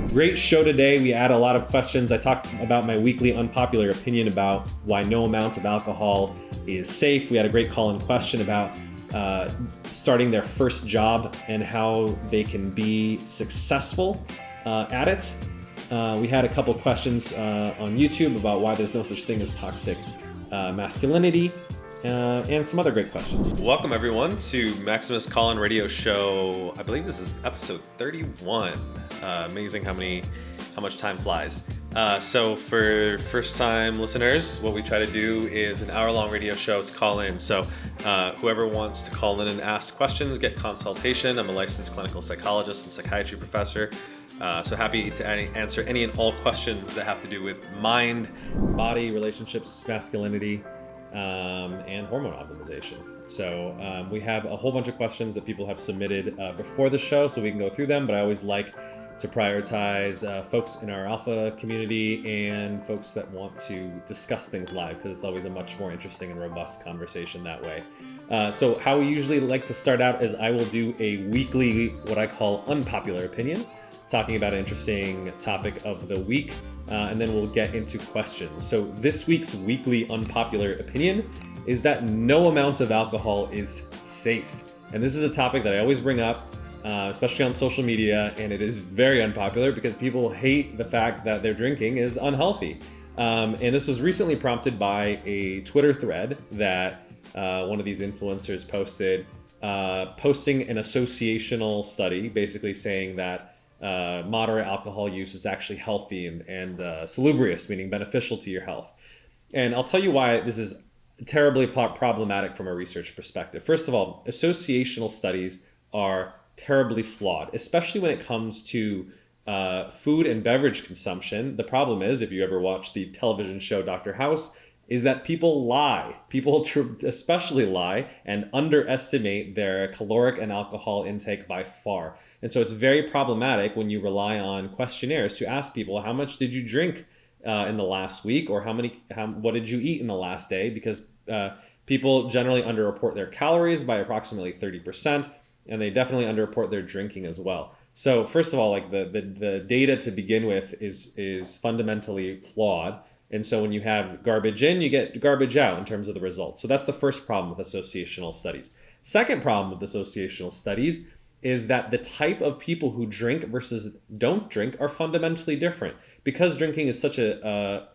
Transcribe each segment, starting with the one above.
Great show today. We had a lot of questions. I talked about my weekly unpopular opinion about why no amount of alcohol is safe. We had a great call-in question about starting their first job and how they can be successful at it. We had a couple questions on YouTube about why there's no such thing as toxic masculinity. And some other great questions. Welcome everyone to Maximus Call-In Radio Show. I believe this is episode 31. Amazing how much time flies. So for first-time listeners, what we try to do is an hour-long radio show to call in. So whoever wants to call in and ask questions, get consultation. I'm a licensed clinical psychologist and psychiatry professor. So happy to answer any and all questions that have to do with mind, body, relationships, masculinity, and hormone optimization. So we have a whole bunch of questions that people have submitted before the show, so we can go through them, but I always like to prioritize folks in our alpha community and folks that want to discuss things live, because it's always a much more interesting and robust conversation that way. So how we usually like to start out is I will do a weekly, what I call unpopular opinion, talking about an interesting topic of the week. And then we'll get into questions. So this week's weekly unpopular opinion is that no amount of alcohol is safe. And this is a topic that I always bring up, especially on social media, and it is very unpopular because people hate the fact that their drinking is unhealthy. And this was recently prompted by a Twitter thread that one of these influencers posted, posting an associational study, basically saying that moderate alcohol use is actually healthy and salubrious, meaning beneficial to your health. And I'll tell you why this is terribly problematic from a research perspective. First of all, associational studies are terribly flawed, especially when it comes to food and beverage consumption. The problem is, if you ever watch the television show Dr. House, is that people lie. People especially lie and underestimate their caloric and alcohol intake by far. And so it's very problematic when you rely on questionnaires to ask people, how much did you drink in the last week, or what did you eat in the last day? Because people generally underreport their calories by approximately 30%, and they definitely underreport their drinking as well. So first of all, like the data to begin with is fundamentally flawed. And so when you have garbage in, you get garbage out in terms of the results. So that's the first problem with associational studies. Second problem with associational studies is that the type of people who drink versus don't drink are fundamentally different. Because drinking is such a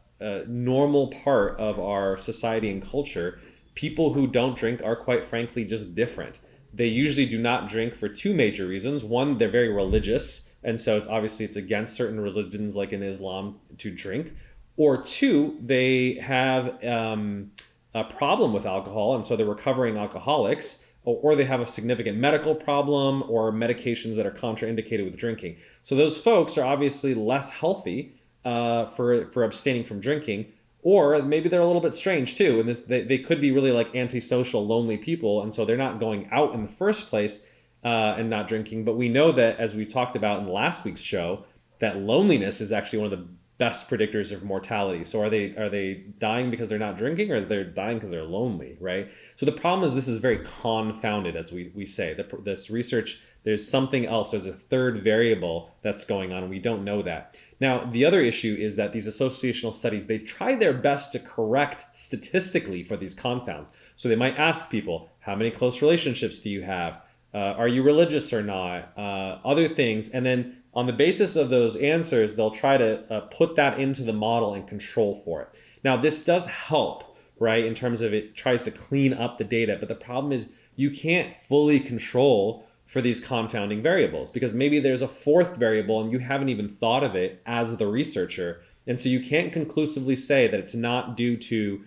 normal part of our society and culture, people who don't drink are quite frankly just different. They usually do not drink for two major reasons. One, they're very religious, and so it's against certain religions like in Islam to drink. Or two, they have a problem with alcohol, and so they're recovering alcoholics, or they have a significant medical problem or medications that are contraindicated with drinking. So those folks are obviously less healthy for abstaining from drinking, or maybe they're a little bit strange too, and they could be really like antisocial, lonely people, and so they're not going out in the first place and not drinking. But we know that, as we talked about in last week's show, that loneliness is actually one of the best predictors of mortality. So are they dying because they're not drinking, or are they dying because they're lonely, right? So the problem is this is very confounded, as we say. This research, there's something else. There's a third variable that's going on, and we don't know that. Now, the other issue is that these associational studies, they try their best to correct statistically for these confounds. So they might ask people, how many close relationships do you have? Are you religious or not? Other things, and then on the basis of those answers, they'll try to put that into the model and control for it. Now, this does help, right, in terms of it tries to clean up the data, but the problem is you can't fully control for these confounding variables, because maybe there's a fourth variable and you haven't even thought of it as the researcher. And so you can't conclusively say that it's not due to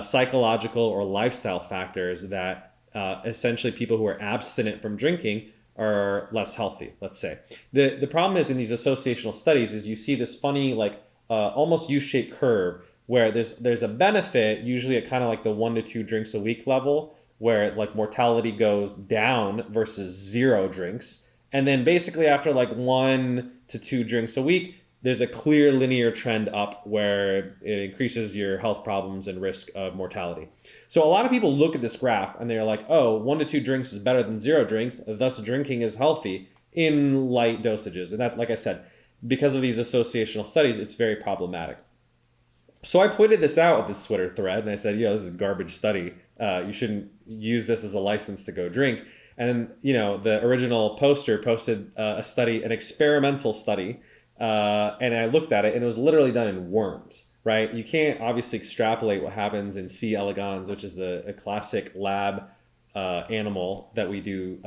psychological or lifestyle factors that essentially people who are abstinent from drinking are less healthy, let's say. The problem is in these associational studies is you see this funny, like almost U-shaped curve where there's a benefit, usually at kind of like the 1 to 2 drinks a week level, where like mortality goes down versus 0 drinks. And then basically after like 1 to 2 drinks a week, there's a clear linear trend up where it increases your health problems and risk of mortality. So a lot of people look at this graph and they're like, oh, 1 to 2 drinks is better than 0 drinks, thus drinking is healthy in light dosages. And that, like I said, because of these associational studies, it's very problematic. So I pointed this out with this Twitter thread and I said, this is a garbage study. You shouldn't use this as a license to go drink. And, the original poster posted a study, an experimental study, and I looked at it and it was literally done in worms, right? You can't obviously extrapolate what happens in C. elegans, which is a classic lab animal that we do,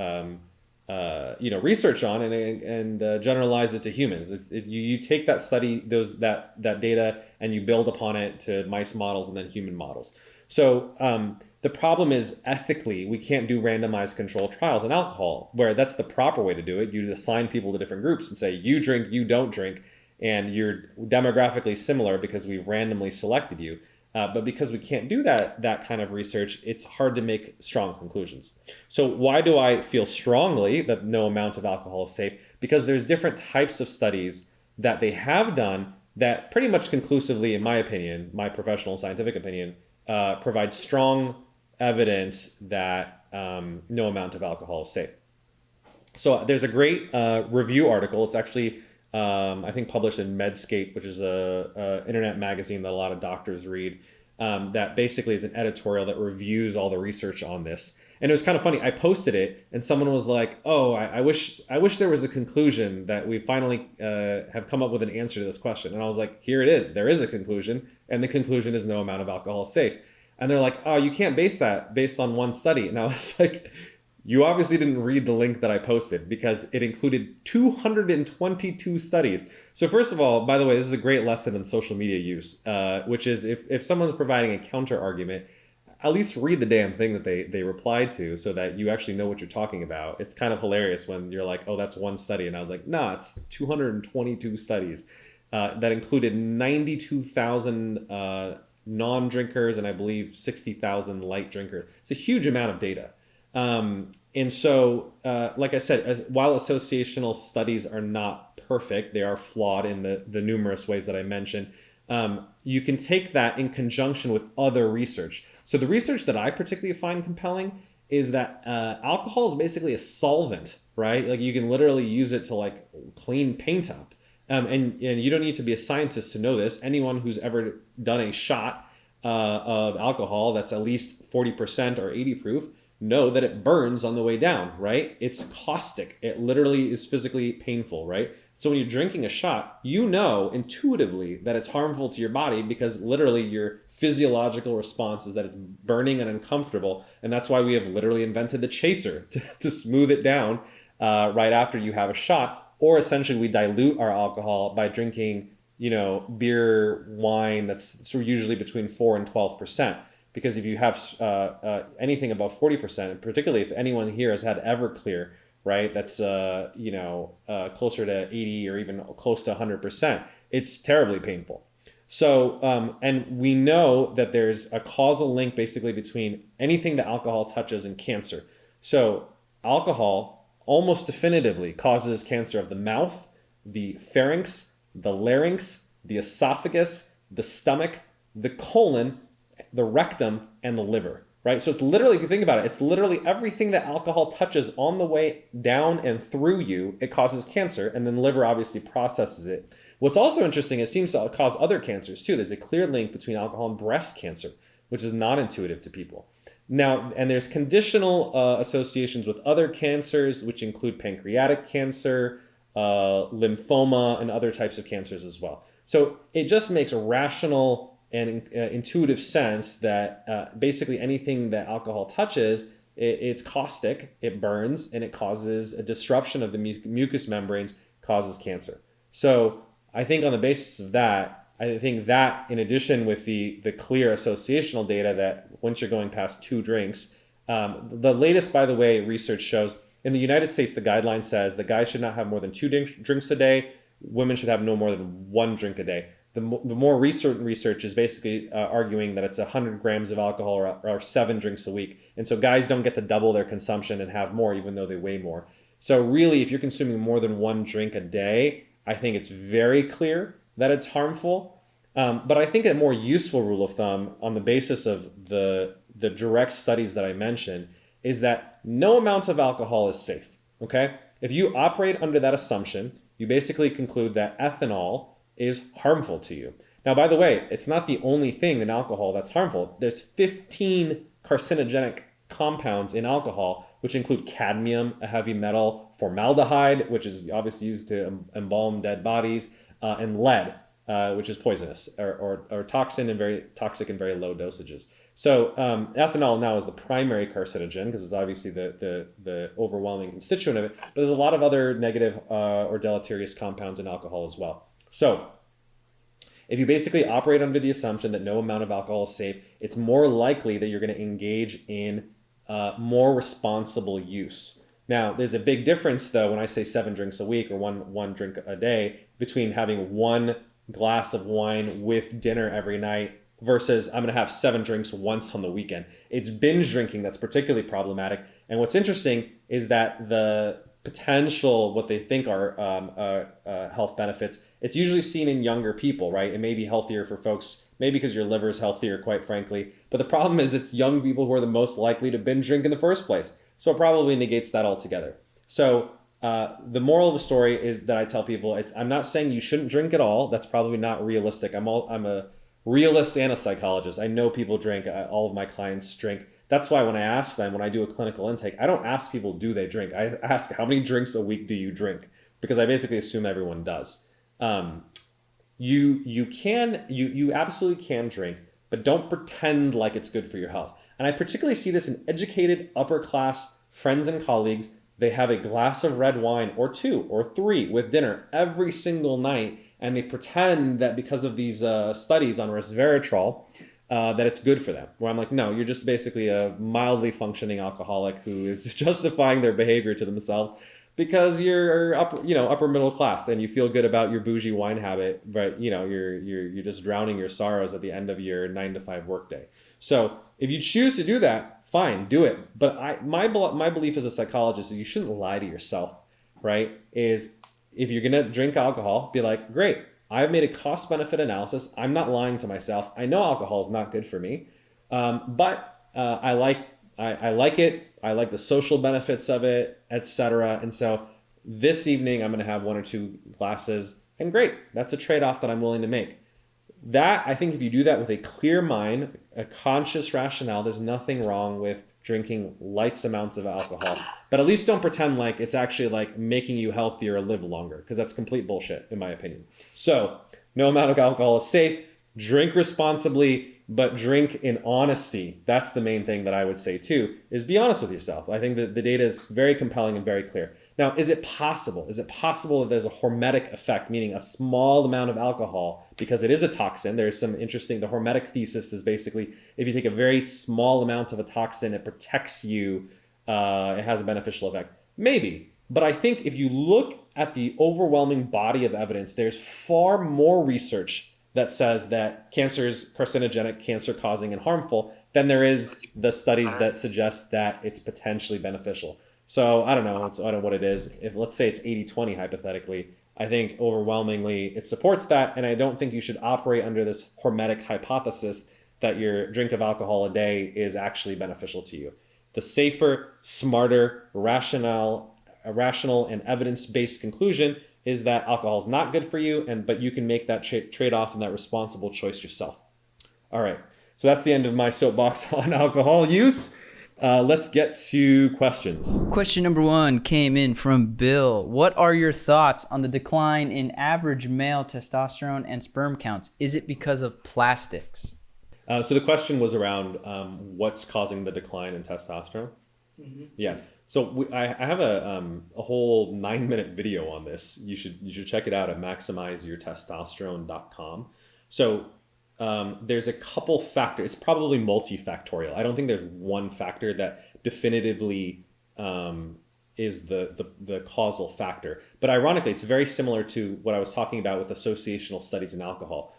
research on and generalize it to humans. You take that study, that data, and you build upon it to mice models and then human models. So the problem is ethically, we can't do randomized controlled trials in alcohol, where that's the proper way to do it. You assign people to different groups and say, you drink, you don't drink, and you're demographically similar because we've randomly selected you. But because we can't do that kind of research, it's hard to make strong conclusions. So why do I feel strongly that no amount of alcohol is safe? Because there's different types of studies that they have done that pretty much conclusively, in my opinion, my professional scientific opinion, provide strong evidence that no amount of alcohol is safe. So there's a great review article. It's actually, I think, published in Medscape, which is a internet magazine that a lot of doctors read, that basically is an editorial that reviews all the research on this. And it was kind of funny. I posted it and someone was like, oh, I wish there was a conclusion that we finally have come up with an answer to this question. And I was like, here it is. There is a conclusion. And the conclusion is no amount of alcohol is safe. And they're like, oh, you can't base that based on one study. And I was like, you obviously didn't read the link that I posted because it included 222 studies. So first of all, by the way, this is a great lesson in social media use, which is if someone's providing a counter argument, at least read the damn thing that they replied to so that you actually know what you're talking about. It's kind of hilarious when you're like, oh, that's one study. And I was like, nah, it's 222 studies that included 92,000 non-drinkers and I believe 60,000 light drinkers. It's a huge amount of data. And so, like I said, while associational studies are not perfect, they are flawed in the numerous ways that I mentioned. You can take that in conjunction with other research. So the research that I particularly find compelling is that alcohol is basically a solvent, right? Like you can literally use it to like clean paint up. And you don't need to be a scientist to know this. Anyone who's ever done a shot of alcohol that's at least 40% or 80 proof know that it burns on the way down, right? It's caustic. It literally is physically painful, right? So when you're drinking a shot, you know intuitively that it's harmful to your body because literally your physiological response is that it's burning and uncomfortable. And that's why we have literally invented the chaser to smooth it down right after you have a shot. Or essentially we dilute our alcohol by drinking, beer, wine that's usually between 4 and 12%. Because if you have anything above 40%, particularly if anyone here has had Everclear, right, that's closer to 80 or even close to 100%, it's terribly painful. So, and we know that there's a causal link basically between anything that alcohol touches and cancer. So alcohol almost definitively causes cancer of the mouth, the pharynx, the larynx, the esophagus, the stomach, the colon, the rectum, and the liver, right? So it's literally, if you think about it, it's literally everything that alcohol touches on the way down and through you, it causes cancer, and then the liver obviously processes it. What's also interesting, it seems to cause other cancers too. There's a clear link between alcohol and breast cancer, which is not intuitive to people. Now, and there's conditional associations with other cancers, which include pancreatic cancer, lymphoma, and other types of cancers as well. So it just makes rational and intuitive sense that basically anything that alcohol touches, it's caustic, it burns, and it causes a disruption of the mucous membranes, causes cancer. So I think on the basis of that, I think that in addition with the clear associational data that once you're going past 2 drinks, the latest, by the way, research shows in the United States, the guideline says that guys should not have more than 2 drinks a day. Women should have no more than 1 drink a day. The more recent research is basically arguing that it's 100 grams of alcohol or 7 drinks a week. And so guys don't get to double their consumption and have more, even though they weigh more. So really, if you're consuming more than 1 drink a day, I think it's very clear that it's harmful. But I think a more useful rule of thumb on the basis of the direct studies that I mentioned is that no amount of alcohol is safe, okay? If you operate under that assumption, you basically conclude that ethanol is harmful to you. Now, by the way, it's not the only thing in alcohol that's harmful. There's 15 carcinogenic compounds in alcohol, which include cadmium, a heavy metal, formaldehyde, which is obviously used to embalm dead bodies, and lead, which is poisonous or toxin and very toxic in very low dosages. So ethanol now is the primary carcinogen because it's obviously the overwhelming constituent of it, but there's a lot of other negative or deleterious compounds in alcohol as well. So if you basically operate under the assumption that no amount of alcohol is safe, it's more likely that you're going to engage in more responsible use. Now, there's a big difference, though, when I say 7 drinks a week or one drink a day between having 1 glass of wine with dinner every night versus I'm going to have 7 drinks once on the weekend. It's binge drinking that's particularly problematic. And what's interesting is that the potential, what they think are health benefits, it's usually seen in younger people, right? It may be healthier for folks, maybe because your liver is healthier, quite frankly. But the problem is it's young people who are the most likely to binge drink in the first place. So it probably negates that altogether. So the moral of the story is that I tell people, I'm not saying you shouldn't drink at all. That's probably not realistic. I'm a realist and a psychologist. I know people drink. All of my clients drink. That's why when I ask them, when I do a clinical intake, I don't ask people, do they drink? I ask, how many drinks a week do you drink? Because I basically assume everyone does. You absolutely can drink, but don't pretend like it's good for your health. And I particularly see this in educated upper class friends and colleagues. They have a glass of red wine or 2 or 3 with dinner every single night. And they pretend that because of these studies on resveratrol, that it's good for them. Where I'm like, no, you're just basically a mildly functioning alcoholic who is justifying their behavior to themselves because you're upper middle class and you feel good about your bougie wine habit, but you're just drowning your sorrows at the end of your 9-to-5 workday. So if you choose to do that, fine, do it. But my belief as a psychologist is you shouldn't lie to yourself, right? Is if you're gonna drink alcohol, be like, great, I've made a cost-benefit analysis. I'm not lying to myself. I know alcohol is not good for me, but I like it. I like the social benefits of it, etc. And so this evening, I'm gonna have 1 or 2 glasses, and great, that's a trade-off that I'm willing to make. That, I think if you do that with a clear mind, a conscious rationale, there's nothing wrong with drinking light amounts of alcohol, but at least don't pretend like it's actually like making you healthier or live longer, because that's complete bullshit in my opinion. So no amount of alcohol is safe. Drink responsibly, but drink in honesty. That's the main thing that I would say too, is be honest with yourself. I think that the data is very compelling and very clear. Now, is it possible? Is it possible that there's a hormetic effect, meaning a small amount of alcohol, because it is a toxin? There's some interesting, the hormetic thesis is basically, if you take a very small amount of a toxin, it protects you, it has a beneficial effect. Maybe, but I think if you look at the overwhelming body of evidence, there's far more research that says that cancer is carcinogenic, cancer-causing, and harmful than there is the studies that suggest that it's potentially beneficial. So I don't know what it is. If let's say it's 80-20 hypothetically, I think overwhelmingly it supports that, and I don't think you should operate under this hormetic hypothesis that your drink of alcohol a day is actually beneficial to you. The safer, smarter, rational and evidence-based conclusion is that alcohol is not good for you, but you can make that trade-off and that responsible choice yourself. All right, so that's the end of my soapbox on alcohol use. Let's get to questions. Question number 1 came in from Bill. What are your thoughts on the decline in average male testosterone and sperm counts? Is it because of plastics? So the question was around what's causing the decline in testosterone? Mm-hmm. Yeah. So I have a whole 9-minute video on this. You should check it out at maximizeyourtestosterone.com. So there's a couple factors. It's probably multifactorial. I don't think there's one factor that definitively is the causal factor. But ironically, it's very similar to what I was talking about with associational studies in alcohol.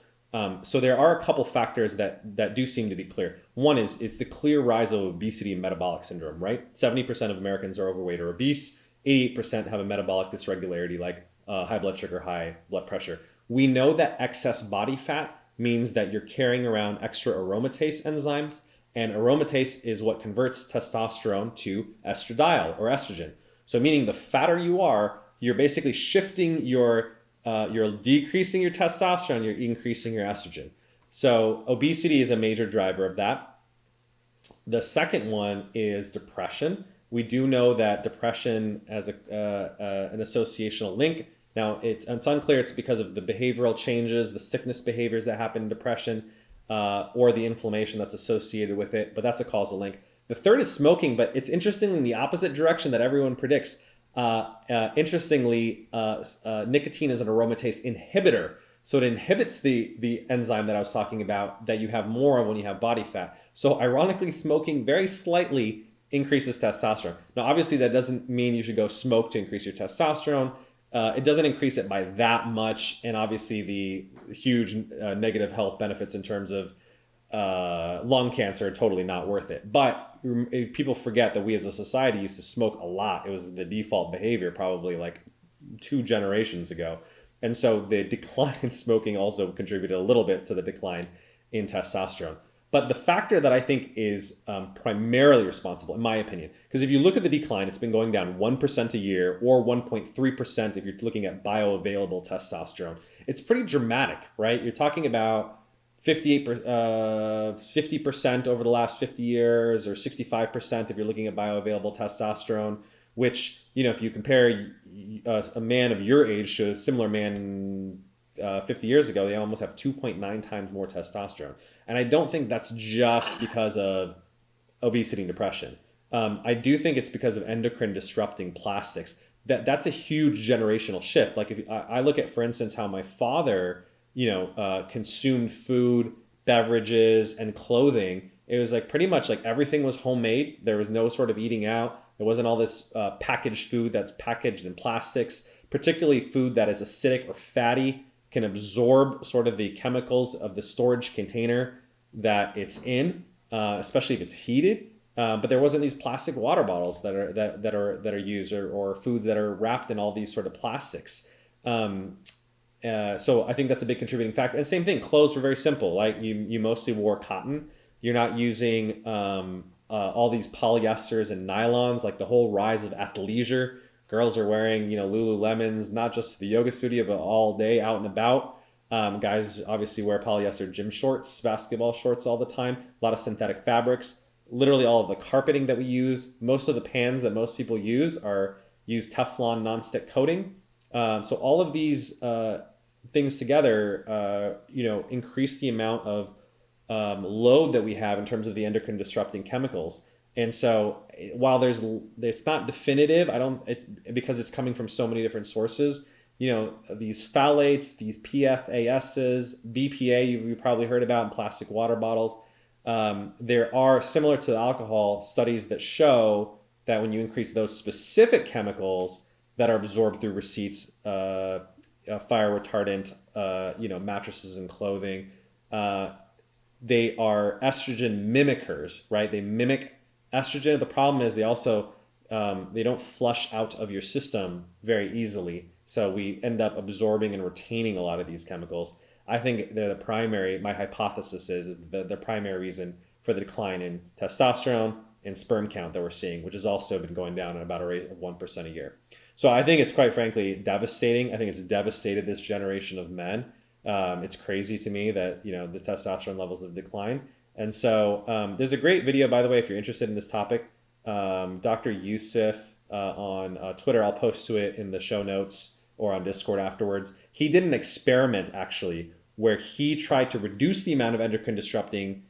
So there are a couple factors that do seem to be clear. One is it's the clear rise of obesity and metabolic syndrome, right? 70% of Americans are overweight or obese. 88% have a metabolic dysregularity like high blood sugar, high blood pressure. We know that excess body fat means that you're carrying around extra aromatase enzymes, and aromatase is what converts testosterone to estradiol or estrogen. So meaning the fatter you are, you're basically shifting you're decreasing your testosterone, you're increasing your estrogen. So obesity is a major driver of that. The second one is depression. We do know that depression has an associational link. Now, it's unclear it's because of the behavioral changes, the sickness behaviors that happen in depression, or the inflammation that's associated with it, but that's a causal link. The third is smoking, but it's interestingly in the opposite direction that everyone predicts. Interestingly, nicotine is an aromatase inhibitor. So it inhibits the enzyme that I was talking about that you have more of when you have body fat. So ironically, smoking very slightly increases testosterone. Now, obviously, that doesn't mean you should go smoke to increase your testosterone. It doesn't increase it by that much. And obviously, the huge negative health benefits in terms of lung cancer are totally not worth it. But people forget that we as a society used to smoke a lot. It was the default behavior probably like 2 generations ago. And so the decline in smoking also contributed a little bit to the decline in testosterone. But the factor that I think is primarily responsible, in my opinion, because if you look at the decline, it's been going down 1% a year or 1.3% if you're looking at bioavailable testosterone. It's pretty dramatic, right? You're talking about 50% over the last 50 years or 65% if you're looking at bioavailable testosterone, which, you know, if you compare a man of your age to a similar man 50 years ago, they almost have 2.9 times more testosterone. And I don't think that's just because of obesity and depression. I do think it's because of endocrine disrupting plastics. That's a huge generational shift. Like if I look at, for instance, how my father, consumed food, beverages, and clothing. It was like pretty much like everything was homemade. There was no sort of eating out. There wasn't all this packaged food that's packaged in plastics, particularly food that is acidic or fatty, can absorb sort of the chemicals of the storage container that it's in, especially if it's heated. But there wasn't these plastic water bottles that are used or foods that are wrapped in all these sort of plastics. So I think that's a big contributing factor. And same thing, clothes were very simple. Like you mostly wore cotton. You're not using all these polyesters and nylons, like the whole rise of athleisure. Girls are wearing, Lululemons, not just to the yoga studio, but all day out and about. Guys obviously wear polyester gym shorts, basketball shorts all the time. A lot of synthetic fabrics. Literally all of the carpeting that we use, most of the pans that most people use use Teflon nonstick coating. So all of these things together, increase the amount of load that we have in terms of the endocrine disrupting chemicals. And so while it's not definitive, because it's coming from so many different sources, these phthalates, these PFASs, BPA, you've probably heard about in plastic water bottles. There are, similar to alcohol, studies that show that when you increase those specific chemicals that are absorbed through receipts, fire retardant, mattresses and clothing, they are estrogen mimickers, right? They mimic estrogen. The problem is they also, they don't flush out of your system very easily. So we end up absorbing and retaining a lot of these chemicals. I think they're my hypothesis is the primary reason for the decline in testosterone and sperm count that we're seeing, which has also been going down at about a rate of 1% a year. So I think it's quite frankly devastating. I think it's devastated this generation of men. It's crazy to me that, the testosterone levels have declined. And so there's a great video, by the way, if you're interested in this topic, Dr. Yusuf on Twitter, I'll post to it in the show notes or on Discord afterwards. He did an experiment actually where he tried to reduce the amount of endocrine disrupting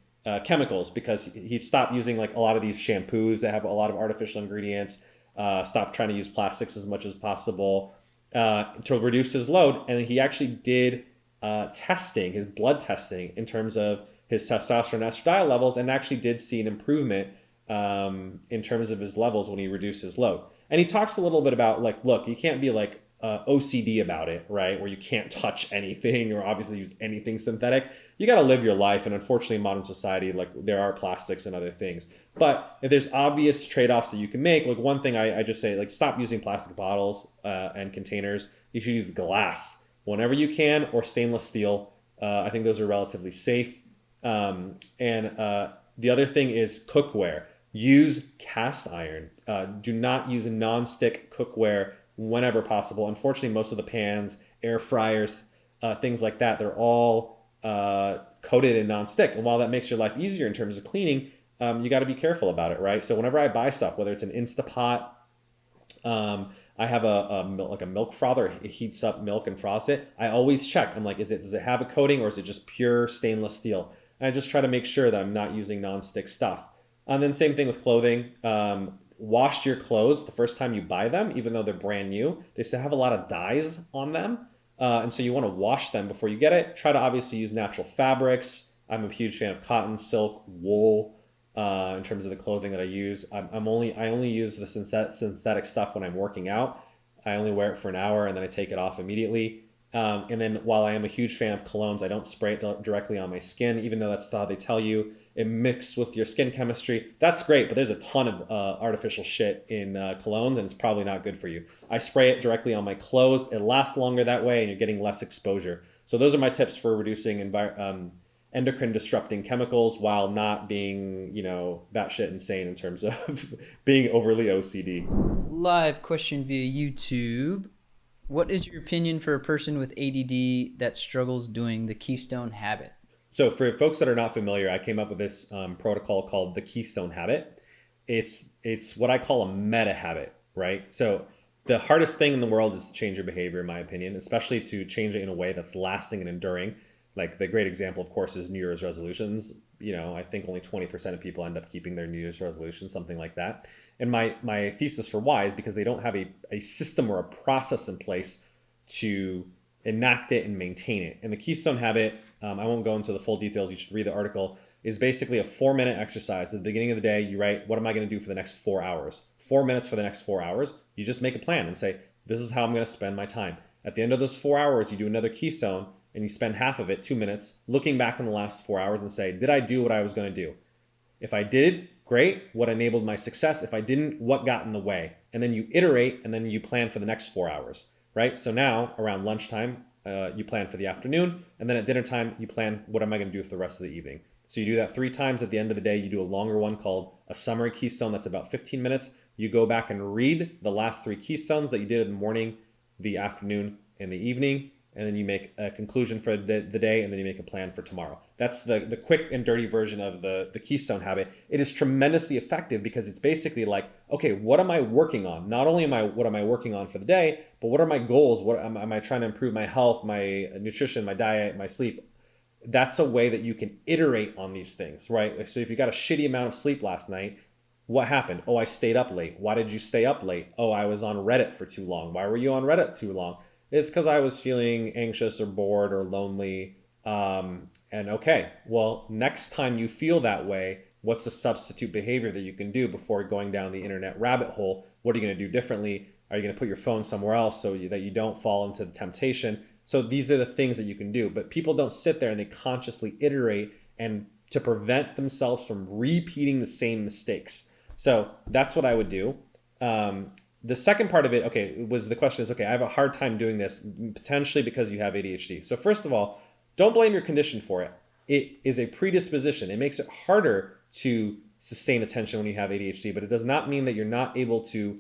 chemicals because he stopped using like a lot of these shampoos that have a lot of artificial ingredients, stopped trying to use plastics as much as possible to reduce his load. And he actually did his blood testing in terms of his testosterone estradiol levels, and actually did see an improvement in terms of his levels when he reduced his load. And he talks a little bit about like, look, you can't be like OCD about it, right? Where you can't touch anything or obviously use anything synthetic. You got to live your life. And unfortunately, in modern society, like there are plastics and other things. But if there's obvious trade-offs that you can make, like one thing I just say, like stop using plastic bottles and containers. You should use glass whenever you can, or stainless steel. I think those are relatively safe. The other thing is cookware. Use cast iron. Do not use a non-stick cookware whenever possible. Unfortunately, most of the pans, air fryers, things like that, they're all coated in non-stick. And while that makes your life easier in terms of cleaning, you got to be careful about it, right? So whenever I buy stuff, whether it's an Instapot, I have like a milk frother. It heats up milk and froths it. I always check. I'm like, does it have a coating, or is it just pure stainless steel? And I just try to make sure that I'm not using non-stick stuff. And then same thing with clothing. Wash your clothes the first time you buy them, even though they're brand new. They still have a lot of dyes on them. And so you want to wash them before you get it. Try to obviously use natural fabrics. I'm a huge fan of cotton, silk, wool in terms of the clothing that I use. I only use the synthetic stuff when I'm working out. I only wear it for an hour and then I take it off immediately. And then while I am a huge fan of colognes, I don't spray it directly on my skin, even though that's how they tell you. It mixes with your skin chemistry. That's great, but there's a ton of artificial shit in colognes, and it's probably not good for you. I spray it directly on my clothes. It lasts longer that way, and you're getting less exposure. So those are my tips for reducing endocrine disrupting chemicals while not being, batshit insane in terms of being overly OCD. Live question via YouTube. What is your opinion for a person with ADD that struggles doing the Keystone Habit? So for folks that are not familiar, I came up with this protocol called the Keystone Habit. It's what I call a meta habit, right? So the hardest thing in the world is to change your behavior, in my opinion, especially to change it in a way that's lasting and enduring. Like the great example, of course, is New Year's resolutions. I think only 20% of people end up keeping their New Year's resolutions, something like that. And my thesis for why is because they don't have a system or a process in place to enact it and maintain it. And the Keystone Habit, I won't go into the full details, you should read the article, is basically a 4-minute exercise. At the beginning of the day, you write, what am I going to do for the next 4 hours? 4 minutes for the next 4 hours. You just make a plan and say, this is how I'm going to spend my time. At the end of those 4 hours, you do another Keystone and you spend half of it, 2 minutes, looking back in the last 4 hours and say, did I do what I was going to do? If I did, great. What enabled my success? If I didn't, what got in the way? And then you iterate and then you plan for the next 4 hours, right? So now around lunchtime, you plan for the afternoon, and then at dinner time, you plan what am I going to do for the rest of the evening. So you do that 3 times. At the end of the day, you do a longer one called a summary keystone that's about 15 minutes. You go back and read the last 3 keystones that you did in the morning, the afternoon, and the evening, and then you make a conclusion for the day, and then you make a plan for tomorrow. That's the quick and dirty version of the Keystone Habit. It is tremendously effective because it's basically like, okay, what am I working on? Not only what am I working on for the day, but what are my goals? What am I trying to improve my health, my nutrition, my diet, my sleep? That's a way that you can iterate on these things, right? So if you got a shitty amount of sleep last night, what happened? Oh, I stayed up late. Why did you stay up late? Oh, I was on Reddit for too long. Why were you on Reddit too long? It's because I was feeling anxious or bored or lonely. And okay, well, next time you feel that way, what's a substitute behavior that you can do before going down the internet rabbit hole? What are you going to do differently? Are you going to put your phone somewhere else so that you don't fall into the temptation? So these are the things that you can do. But people don't sit there and they consciously iterate and to prevent themselves from repeating the same mistakes. So that's what I would do. The second part of it, the question is, I have a hard time doing this, potentially because you have ADHD. So first of all, don't blame your condition for it. It is a predisposition. It makes it harder to sustain attention when you have ADHD, but it does not mean that you're not able to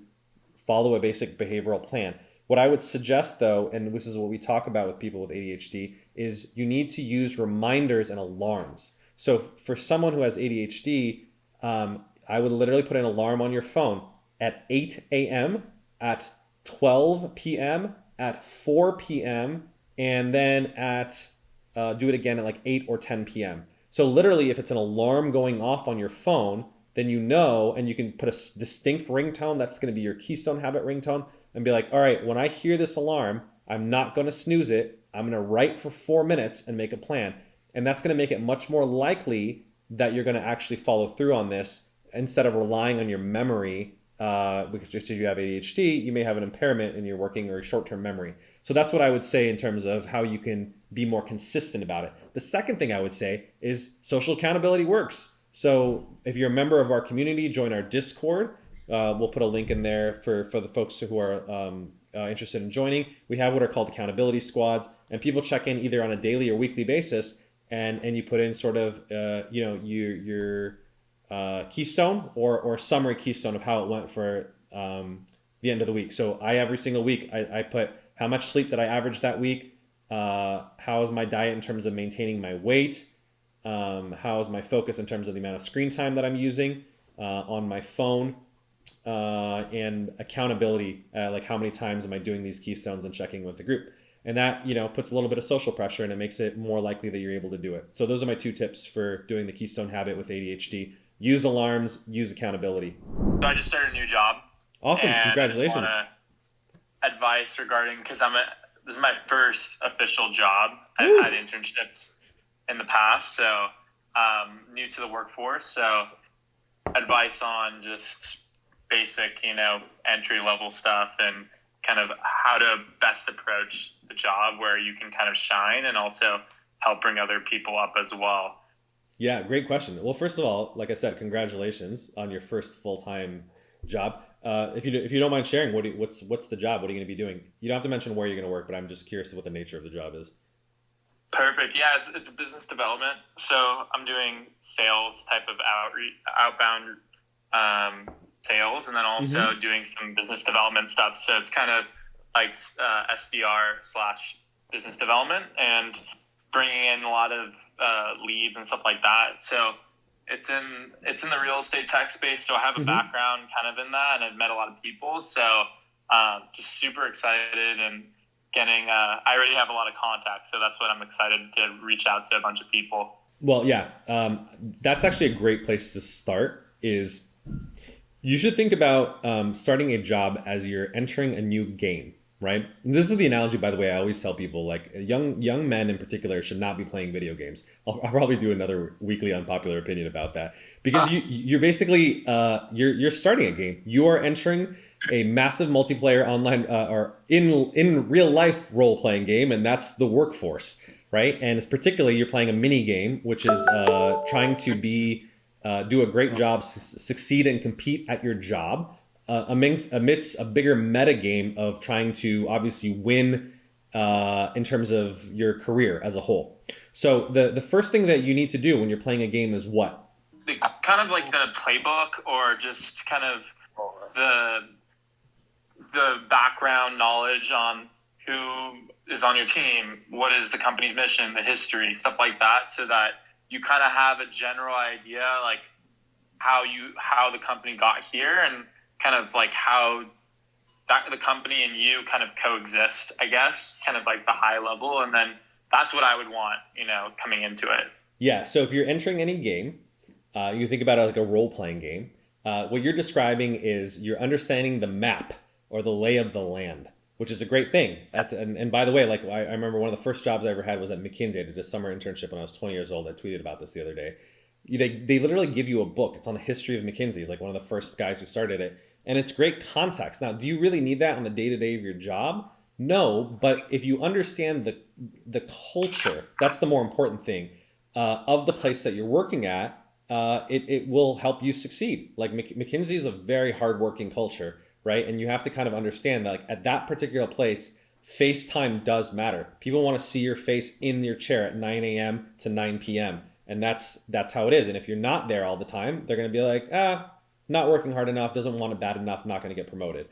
follow a basic behavioral plan. What I would suggest though, and this is what we talk about with people with ADHD, is you need to use reminders and alarms. So for someone who has ADHD, I would literally put an alarm on your phone at 8 a.m., at 12 p.m., at 4 p.m., and then do it again at like 8 or 10 p.m. So literally, if it's an alarm going off on your phone, then you know, and you can put a distinct ringtone, that's going to be your Keystone Habit ringtone, and be like, all right, when I hear this alarm, I'm not going to snooze it. I'm going to write for 4 minutes and make a plan. And that's going to make it much more likely that you're going to actually follow through on this instead of relying on your memory because if you have ADHD, you may have an impairment in your working or short-term memory. So that's what I would say in terms of how you can be more consistent about it. The second thing I would say is social accountability works. So if you're a member of our community, join our Discord. We'll put a link in there for the folks who are interested in joining. We have what are called accountability squads, and people check in either on a daily or weekly basis, and you put in sort of your keystone or summary keystone of how it went for the end of the week. So every single week I put how much sleep did I average that week, how is my diet in terms of maintaining my weight, how is my focus in terms of the amount of screen time that I'm using on my phone, and accountability, like how many times am I doing these keystones and checking with the group. And that, puts a little bit of social pressure, and it makes it more likely that you're able to do it. So those are my 2 tips for doing the keystone habit with ADHD. Use alarms, use accountability. So I just started a new job. Awesome. And congratulations. I just want advice regarding, because this is my first official job. Woo. I've had internships in the past, so new to the workforce. So advice on just basic, entry level stuff, and kind of how to best approach the job where you can kind of shine and also help bring other people up as well. Yeah, great question. Well, first of all, like I said, congratulations on your first full-time job. If you don't mind sharing, what's the job? What are you going to be doing? You don't have to mention where you're going to work, but I'm just curious what the nature of the job is. Perfect. Yeah, it's business development. So I'm doing sales type of outbound sales, and then also doing some business development stuff. So it's kind of like SDR/business development, and bringing in a lot of leads and stuff like that. So it's in the real estate tech space. So I have a background kind of in that, and I've met a lot of people. So just super excited, and getting I already have a lot of contacts. So that's what I'm excited to reach out to a bunch of people. Well, yeah, that's actually a great place to start. Is you should think about starting a job as you're entering a new game, right? And this is the analogy, by the way, I always tell people, like young men in particular should not be playing video games. I'll probably do another weekly unpopular opinion about that, because you're basically you're starting a game. You are entering a massive multiplayer online or in real life role playing game, and that's the workforce, right? And particularly you're playing a mini game, which is trying to do a great job, succeed and compete at your job amidst a bigger meta game of trying to obviously win in terms of your career as a whole. So the first thing that you need to do when you're playing a game is what? Kind of like the playbook, or just kind of the background knowledge on who is on your team, what is the company's mission, the history, stuff like that, so that you kind of have a general idea, like how the company got here, and kind of like how the company and you kind of coexist, I guess, kind of like the high level. And then that's what I would want, coming into it. Yeah. So if you're entering any game, you think about it like a role-playing game. What you're describing is you're understanding the map or the lay of the land, which is a great thing. And by the way, like I remember one of the first jobs I ever had was at McKinsey. I did a summer internship when I was 20 years old. I tweeted about this the other day. They literally give you a book. It's on the history of McKinsey. It's like one of the first guys who started it. And it's great context. Now, do you really need that on the day-to-day of your job? No, but if you understand the culture, that's the more important thing, of the place that you're working at, it will help you succeed. Like McKinsey is a very hardworking culture, right? And you have to kind of understand that, like, at that particular place, face time does matter. People want to see your face in your chair at 9 a.m. to 9 p.m. And that's how it is. And if you're not there all the time, they're going to be like, not working hard enough, doesn't want it bad enough, not going to get promoted.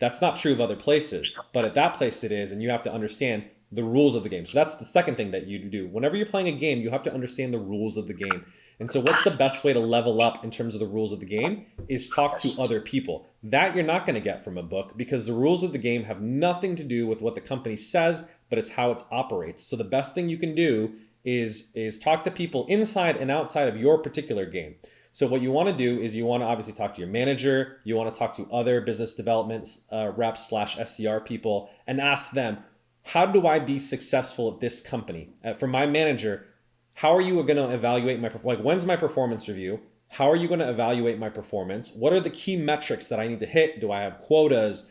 That's not true of other places, but at that place it is, and you have to understand the rules of the game. So that's the second thing that you do. Whenever you're playing a game, you have to understand the rules of the game. And so what's the best way to level up in terms of the rules of the game is talk to other people. That you're not going to get from a book, because the rules of the game have nothing to do with what the company says, but it's how it operates. So the best thing you can do is talk to people inside and outside of your particular game. So what you want to do is you want to obviously talk to your manager, you want to talk to other business development reps/SDR people, and ask them, how do I be successful at this company? For my manager, how are you going to evaluate my performance? Like, when's my performance review? How are you going to evaluate my performance? What are the key metrics that I need to hit? Do I have quotas?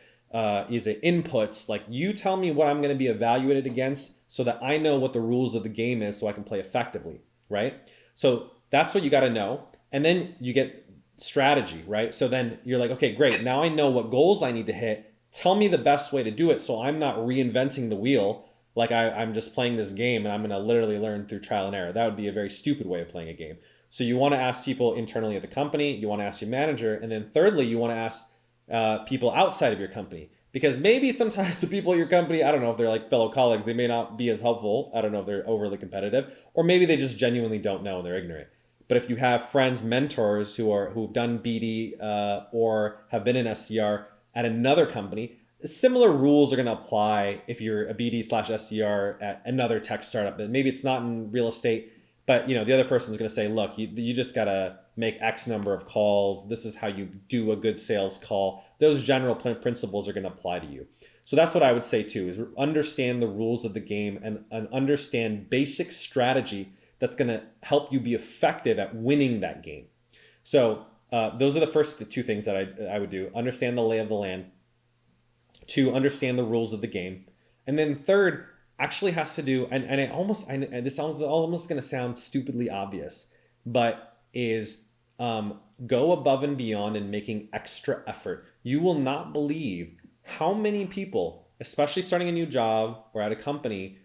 Is it inputs? Like, you tell me what I'm going to be evaluated against so that I know what the rules of the game is so I can play effectively, right? So that's what you got to know. And then you get strategy, right? So then you're like, okay, great. Now I know what goals I need to hit. Tell me the best way to do it so I'm not reinventing the wheel. Like I'm just playing this game and I'm going to literally learn through trial and error. That would be a very stupid way of playing a game. So you want to ask people internally at the company, you want to ask your manager, and then thirdly, you want to ask people outside of your company. Because maybe sometimes the people at your company, I don't know if they're like fellow colleagues, they may not be as helpful. I don't know if they're overly competitive, or maybe they just genuinely don't know and they're ignorant. But if you have friends, mentors who've done BD or have been an SDR at another company, similar rules are going to apply if you're a BD / SDR at another tech startup. But maybe it's not in real estate, but the other person is going to say, look, you just got to make X number of calls. This is how you do a good sales call. Those general principles are going to apply to you. So that's what I would say too, is understand the rules of the game and understand basic strategy that's going to help you be effective at winning that game. So those are the first two things that I would do. Understand the lay of the land. 2, understand the rules of the game. And then third, actually has to do, and this sounds almost going to sound stupidly obvious, but is go above and beyond in making extra effort. You will not believe how many people, especially starting a new job or at a company,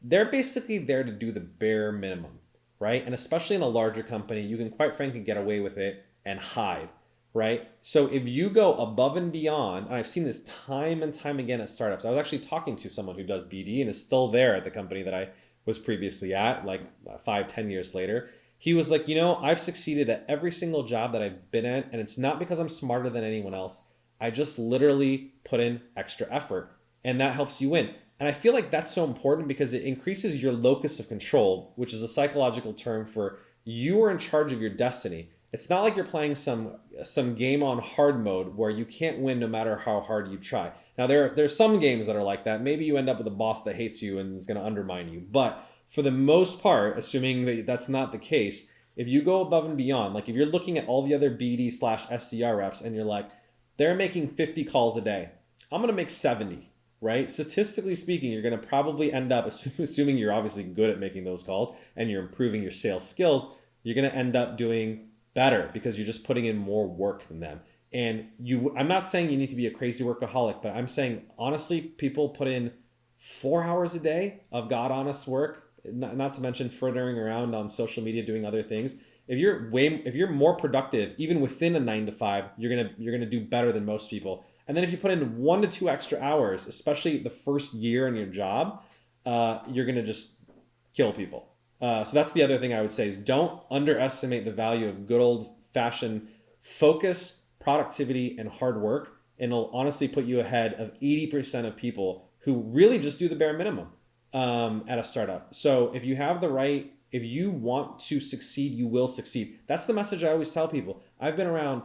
they're basically there to do the bare minimum, right? And especially in a larger company, you can quite frankly get away with it and hide, right? So if you go above and beyond, and I've seen this time and time again at startups. I was actually talking to someone who does BD and is still there at the company that I was previously at, like 5-10 years later. He was like, I've succeeded at every single job that I've been at, and it's not because I'm smarter than anyone else. I just literally put in extra effort, and that helps you win. And I feel like that's so important because it increases your locus of control, which is a psychological term for you are in charge of your destiny. It's not like you're playing some game on hard mode where you can't win no matter how hard you try. Now, there's some games that are like that. Maybe you end up with a boss that hates you and is going to undermine you. But for the most part, assuming that that's not the case, if you go above and beyond, like if you're looking at all the other BD / SDR reps and you're like, they're making 50 calls a day, I'm going to make 70. Right? Statistically speaking, you're going to probably end up, assuming you're obviously good at making those calls and you're improving your sales skills, you're going to end up doing better because you're just putting in more work than them. And I'm not saying you need to be a crazy workaholic, but I'm saying, honestly, people put in 4 hours a day of God honest work, not to mention frittering around on social media, doing other things. If you're more productive, even within a 9 to 5, you're going to do better than most people. And then if you put in 1 to 2 extra hours, especially the first year on your job, you're going to just kill people. So that's the other thing I would say is don't underestimate the value of good old fashioned focus, productivity, and hard work. And it'll honestly put you ahead of 80% of people who really just do the bare minimum at a startup. So if you want to succeed, you will succeed. That's the message I always tell people. I've been around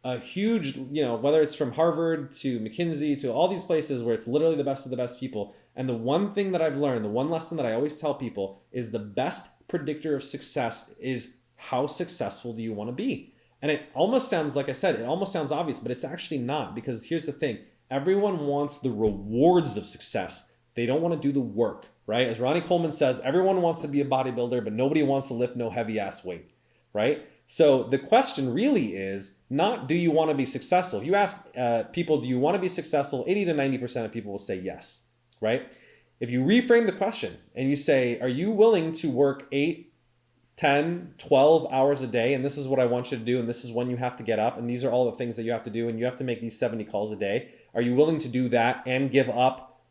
a huge, whether it's from Harvard to McKinsey to all these places where it's literally the best of the best people. And the one thing that I've learned, the one lesson that I always tell people is the best predictor of success is how successful do you want to be? And it almost sounds, like I said, it almost sounds obvious, but it's actually not, because here's the thing. Everyone wants the rewards of success. They don't want to do the work, right? As Ronnie Coleman says, everyone wants to be a bodybuilder, but nobody wants to lift no heavy ass weight, right? So the question really is not, do you want to be successful? If you ask people, do you want to be successful? 80 to 90% of people will say yes, right? If you reframe the question and you say, are you willing to work 8, 10, 12 hours a day? And this is what I want you to do. And this is when you have to get up. And these are all the things that you have to do. And you have to make these 70 calls a day. Are you willing to do that and give up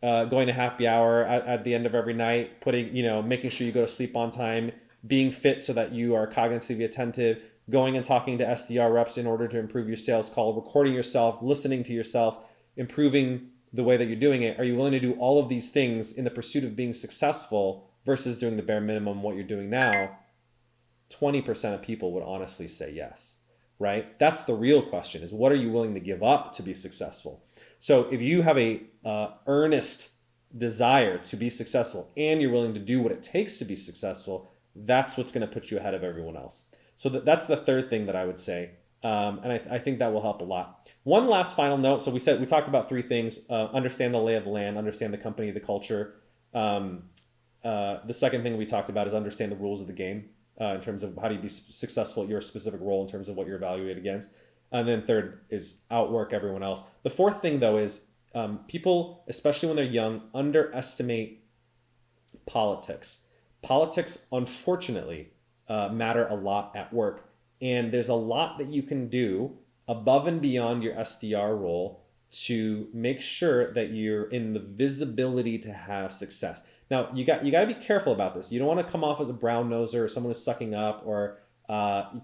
going to happy hour at the end of every night, making sure you go to sleep on time, being fit so that you are cognitively attentive, going and talking to SDR reps in order to improve your sales call, recording yourself, listening to yourself, improving the way that you're doing it? Are you willing to do all of these things in the pursuit of being successful versus doing the bare minimum, what you're doing now? 20% of people would honestly say yes, right? That's the real question, is what are you willing to give up to be successful? So if you have a earnest desire to be successful and you're willing to do what it takes to be successful, that's what's going to put you ahead of everyone else. So that's the third thing that I would say. And I think that will help a lot. One last final note. So we talked about three things: understand the lay of the land, understand the company, the culture. The second thing we talked about is understand the rules of the game in terms of how do you be successful at your specific role in terms of what you're evaluated against. And then third is outwork everyone else. The fourth thing though is people, especially when they're young, underestimate politics. Politics, unfortunately, matter a lot at work. And there's a lot that you can do above and beyond your SDR role to make sure that you're in the visibility to have success. Now, you got to be careful about this. You don't want to come off as a brown noser or someone who's sucking up or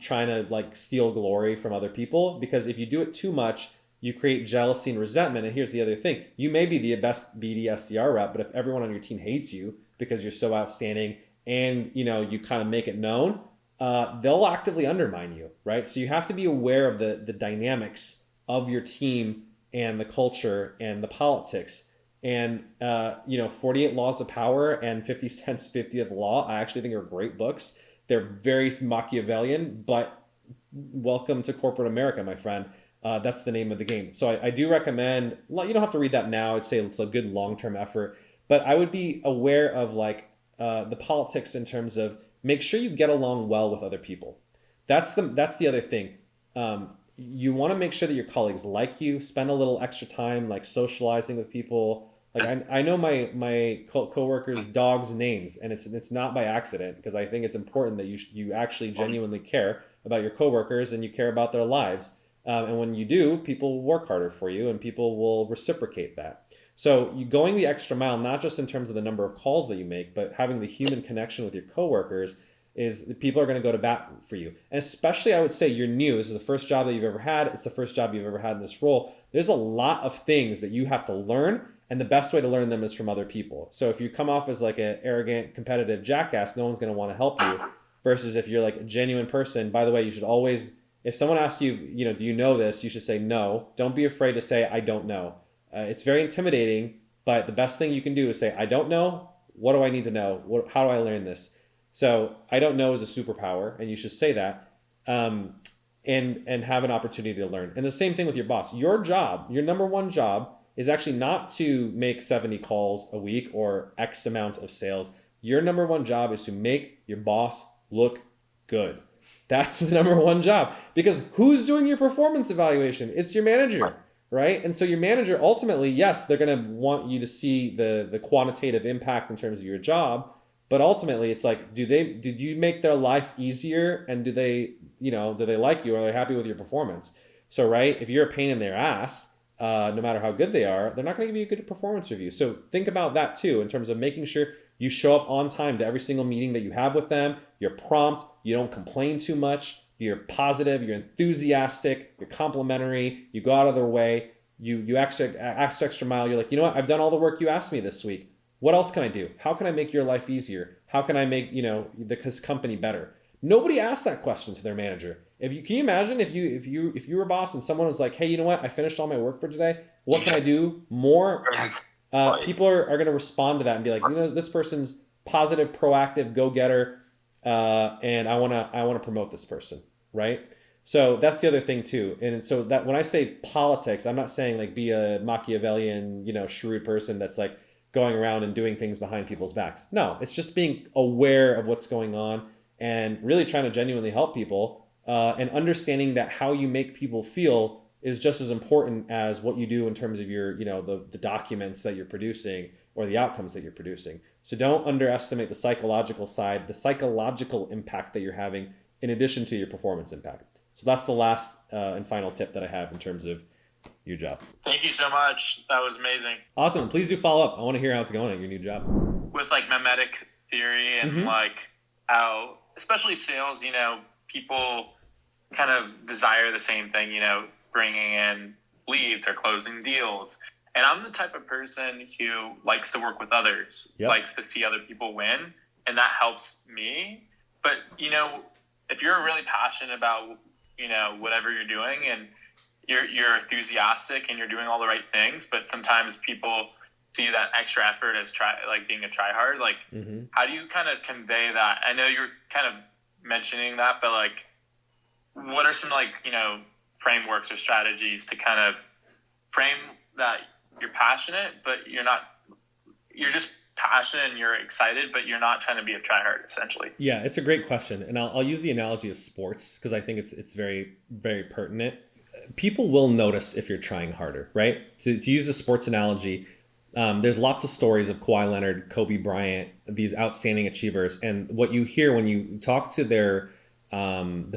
trying to like steal glory from other people, because if you do it too much, you create jealousy and resentment. And here's the other thing: you may be the best BD SDR rep, but if everyone on your team hates you because you're so outstanding and you kind of make it known, they'll actively undermine you, right? So you have to be aware of the dynamics of your team and the culture and the politics. And 48 Laws of Power and 50 Cents 50th Law, I actually think are great books. They're very Machiavellian, but welcome to corporate America, my friend. That's the name of the game. So I do recommend, you don't have to read that now. I'd say it's a good long-term effort, but I would be aware of the politics in terms of make sure you get along well with other people. That's the other thing. You want to make sure that your colleagues like you, spend a little extra time like socializing with people. Like I know my coworkers' dogs' names, and it's not by accident, because I think it's important that you actually genuinely care about your coworkers and you care about their lives. And when you do, people will work harder for you and people will reciprocate that. So you going the extra mile, not just in terms of the number of calls that you make, but having the human connection with your coworkers, is the people are going to go to bat for you. And especially, I would say, you're new. This is the first job that you've ever had. It's the first job you've ever had in this role. There's a lot of things that you have to learn, and the best way to learn them is from other people. So if you come off as like an arrogant, competitive jackass, no one's going to want to help you. Versus if you're like a genuine person, by the way, you should always, if someone asks you, do you know this? You should say no. Don't be afraid to say, I don't know. It's very intimidating, but the best thing you can do is say, I don't know. What do I need to know? How do I learn this? So I don't know is a superpower, and you should say that, and have an opportunity to learn. And the same thing with your boss. Your job, your number one job, is actually not to make 70 calls a week or X amount of sales. Your number one job is to make your boss look good. That's the number one job, because who's doing your performance evaluation? It's your manager, right? And so your manager, ultimately, yes, they're going to want you to see the quantitative impact in terms of your job. But ultimately, it's like, did you make their life easier, and do they like you? Are they happy with your performance? So, right, if you're a pain in their ass, no matter how good they are, they're not going to give you a good performance review. So think about that too, in terms of making sure you show up on time to every single meeting that you have with them. You're prompt. You don't complain too much. You're positive. You're enthusiastic. You're complimentary. You go out of their way. You ask extra mile. You're like, you know what? I've done all the work you asked me this week. What else can I do? How can I make your life easier? How can I make the company better? Nobody asks that question to their manager. Can you imagine if you were a boss and someone was like, hey, you know what? I finished all my work for today. What can I do more? People are going to respond to that and be like, this person's positive, proactive, go-getter, and I want to promote this person, right? So that's the other thing too. And so that when I say politics, I'm not saying like be a Machiavellian, shrewd person that's like going around and doing things behind people's backs. No, it's just being aware of what's going on and really trying to genuinely help people, and understanding that how you make people feel is just as important as what you do in terms of your, the documents that you're producing or the outcomes that you're producing. So don't underestimate the psychological side, the psychological impact that you're having in addition to your performance impact. So that's the last and final tip that I have in terms of your job. Thank you so much. That was amazing. Awesome. Please do follow up. I want to hear how it's going at your new job. With like mimetic theory and like how, especially sales, people kind of desire the same thing, bringing in leads or closing deals. And I'm the type of person who likes to work with others, likes to see other people win, and that helps me. But, if you're really passionate about, whatever you're doing and you're enthusiastic and you're doing all the right things, but sometimes people see that extra effort as being a tryhard. How do you kind of convey that? I know you're kind of mentioning that, but what are some like, frameworks or strategies to kind of frame that you're passionate, but you're just passionate and you're excited, but you're not trying to be a tryhard, essentially? Yeah, it's a great question, and I'll use the analogy of sports because I think it's very, very pertinent. People will notice if you're trying harder, right? To use the sports analogy, there's lots of stories of Kawhi Leonard, Kobe Bryant, these outstanding achievers, and what you hear when you talk to the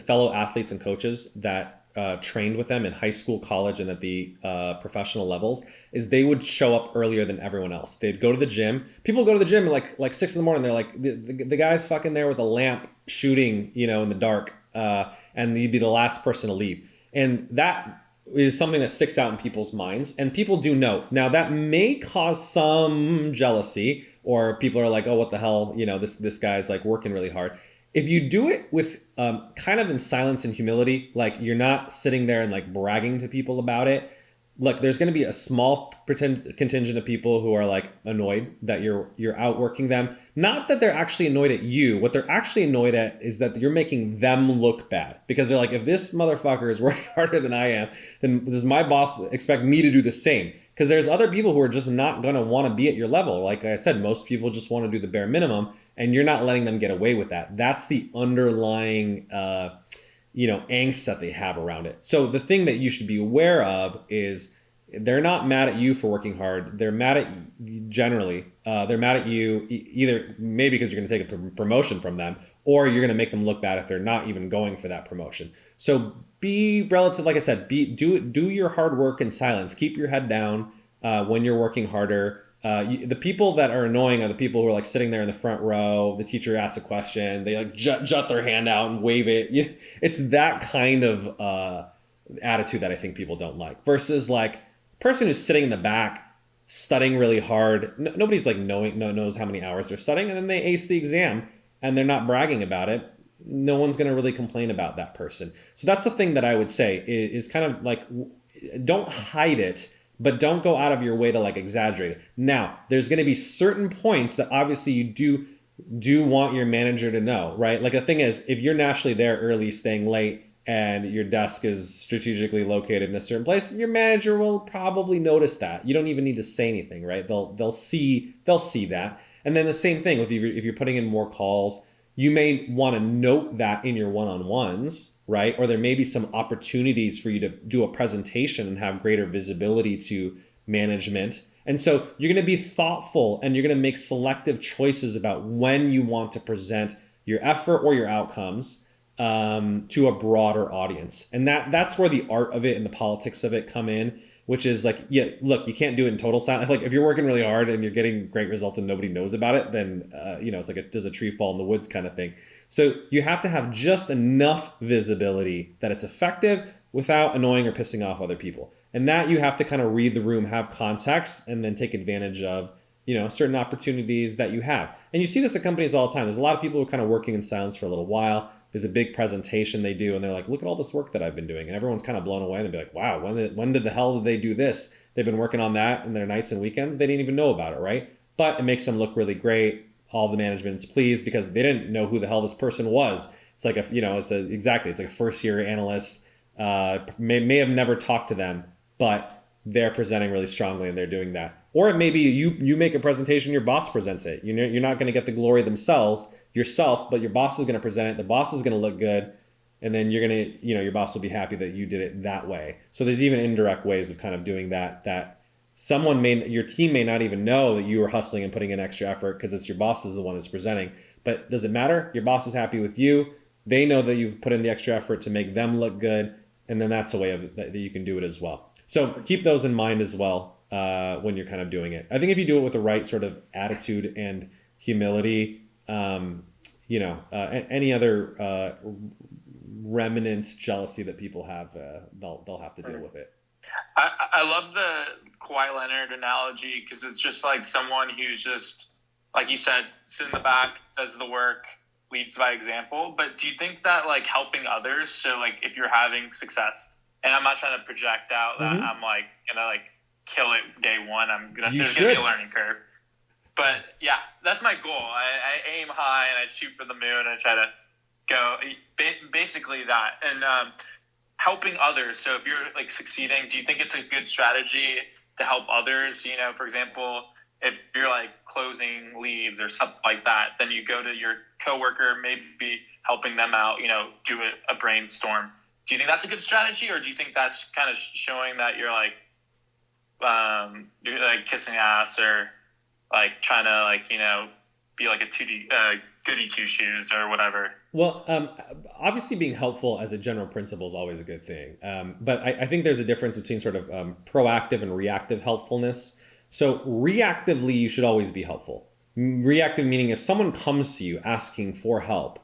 fellow athletes and coaches that trained with them in high school, college, and at the professional levels, is they would show up earlier than everyone else. They'd go to the gym. People go to the gym at like 6 a.m. They're like, the guy's fucking there with a lamp shooting, in the dark, and you'd be the last person to leave. And that is something that sticks out in people's minds, and people do know. Now that may cause some jealousy, or people are like, oh, what the hell, this guy's like working really hard. If you do it with kind of in silence and humility, like you're not sitting there and like bragging to people about it, look, there's going to be a small contingent of people who are like annoyed that you're outworking them. Not that they're actually annoyed at you. What they're actually annoyed at is that you're making them look bad, because they're like, if this motherfucker is working harder than I am, then does my boss expect me to do the same? Because there's other people who are just not going to want to be at your level. Like I said, most people just want to do the bare minimum, and you're not letting them get away with that. That's the underlying angst that they have around it. So the thing that you should be aware of is they're not mad at you for working hard. They're mad at generally. They're mad at you either maybe because you're going to take a promotion from them, or you're going to make them look bad if they're not even going for that promotion. So be relative, like I said, do your hard work in silence. Keep your head down when you're working harder. The people that are annoying are the people who are like sitting there in the front row. The teacher asks a question, they like jut their hand out and wave it. It's that kind of attitude that I think people don't like. Versus like person who's sitting in the back studying really hard. Nobody's like knows how many hours they're studying, and then they ace the exam and they're not bragging about it. No one's going to really complain about that person. So that's the thing that I would say is kind of like, don't hide it, but don't go out of your way to like exaggerate it. Now, there's going to be certain points that obviously you do want your manager to know, right? Like the thing is, if you're naturally there early, staying late, and your desk is strategically located in a certain place, your manager will probably notice that. You don't even need to say anything, right? They'll see that. And then the same thing if you're putting in more calls, you may want to note that in your one-on-ones, right? Or there may be some opportunities for you to do a presentation and have greater visibility to management. And so you're going to be thoughtful, and you're going to make selective choices about when you want to present your effort or your outcomes to a broader audience. And that's where the art of it and the politics of it come in, which is like, yeah, look, you can't do it in total silence. Like if you're working really hard and you're getting great results and nobody knows about it, then it's like does a tree fall in the woods kind of thing. So you have to have just enough visibility that it's effective without annoying or pissing off other people. And that you have to kind of read the room, have context, and then take advantage of certain opportunities that you have. And you see this at companies all the time. There's a lot of people who are kind of working in silence for a little while. There's a big presentation they do, and they're like, look at all this work that I've been doing. And everyone's kind of blown away. And they'll be like, wow, when did the hell did they do this? They've been working on that in their nights and weekends. They didn't even know about it, right? But it makes them look really great. All the management's pleased because they didn't know who the hell this person was. It's like it's like a first year analyst. May have never talked to them, but they're presenting really strongly and they're doing that. Or it may be you make a presentation, your boss presents it. You're not going to get the glory yourself, but your boss is going to present it. The boss is going to look good, and then you're going to, your boss will be happy that you did it that way. So there's even indirect ways of kind of doing that your team may not even know that you were hustling and putting in extra effort because it's your boss is the one who's presenting. But does it matter? Your boss is happy with you. They know that you've put in the extra effort to make them look good, and then that's a way that you can do it as well. So keep those in mind as well when you're kind of doing it. I think if you do it with the right sort of attitude and humility, any other remnants, jealousy that people have, they'll have to deal with it. I love the Kawhi Leonard analogy because it's just like someone who's just, like you said, sits in the back, does the work, leads by example. But do you think that like helping others, so like if you're having success, and I'm not trying to project out that I'm like gonna like kill it day one, there's gonna be a learning curve. But yeah, that's my goal. I aim high and I shoot for the moon and I try to go basically that. And helping others. So if you're like succeeding, do you think it's a good strategy to help others? You know, for example, if you're like closing leads or something like that, then you go to your coworker, maybe helping them out, you know, do a brainstorm. Do you think that's a good strategy, or do you think that's kind of showing that you're like kissing ass, or like trying to like, you know, be like a goody two shoes or whatever? Well, obviously being helpful as a general principle is always a good thing. But I think there's a difference between sort of proactive and reactive helpfulness. So reactively, you should always be helpful. Reactive meaning if someone comes to you asking for help,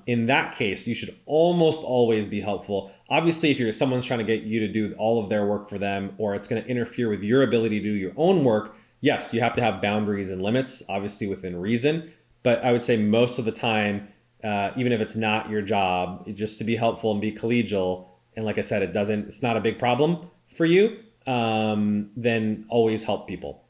in that case, you should almost always be helpful. Obviously, if someone's trying to get you to do all of their work for them, or it's going to interfere with your ability to do your own work, yes, you have to have boundaries and limits, obviously within reason. But I would say most of the time, even if it's not your job, just to be helpful and be collegial, and like I said, it's not a big problem for you, then always help people.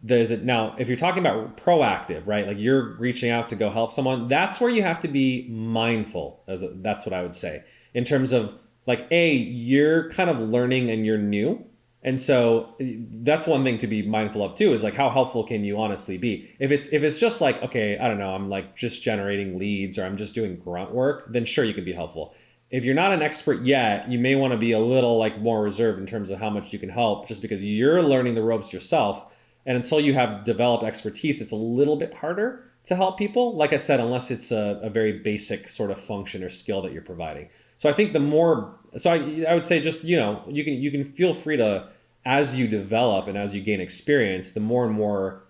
Now, if you're talking about proactive, right? Like you're reaching out to go help someone, that's where you have to be mindful. That's what I would say. In terms of like, you're kind of learning and you're new. And so that's one thing to be mindful of too, is like how helpful can you honestly be? If it's just like, okay, I don't know, I'm like just generating leads or I'm just doing grunt work, then sure, you can be helpful. If you're not an expert yet, you may want to be a little like more reserved in terms of how much you can help, just because you're learning the ropes yourself. And until you have developed expertise, it's a little bit harder to help people. Like I said, unless it's a very basic sort of function or skill that you're providing. So I think I would say just, you know, you can feel free to, as you develop and as you gain experience, the more and more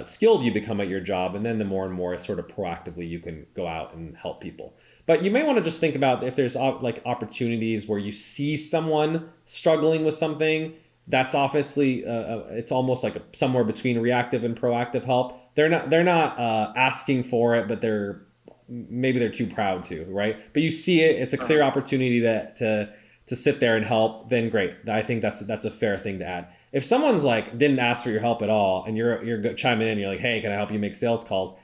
skilled you become at your job, and then the more and more sort of proactively you can go out and help people. But you may want to just think about if there's like opportunities where you see someone struggling with something. That's obviously it's almost like somewhere between reactive and proactive help. They're not asking for it, but maybe they're too proud to, right? But you see it; it's a clear opportunity to sit there and help. Then great. I think that's a fair thing to add. If someone's like didn't ask for your help at all, and you're chiming in, you're like, hey, can I help you make sales calls?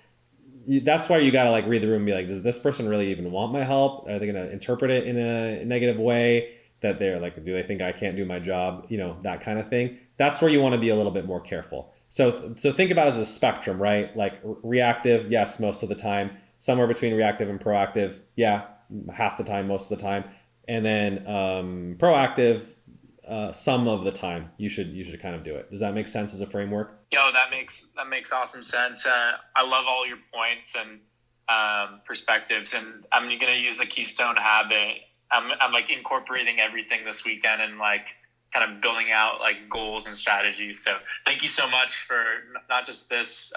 That's why you gotta like read the room and be like, does this person really even want my help? Are they gonna interpret it in a negative way? That they're like, do they think I can't do my job? You know, that kind of thing. That's where you want to be a little bit more careful. So think about it as a spectrum, right? Like reactive, yes, most of the time. Somewhere between reactive and proactive, yeah, half the time, most of the time. And then proactive, some of the time. You should kind of do it. Does that make sense as a framework? Yo, that makes awesome sense. I love all your points and perspectives, and I'm gonna use the Keystone habit. I'm like incorporating everything this weekend and like kind of building out like goals and strategies. So thank you so much for not just this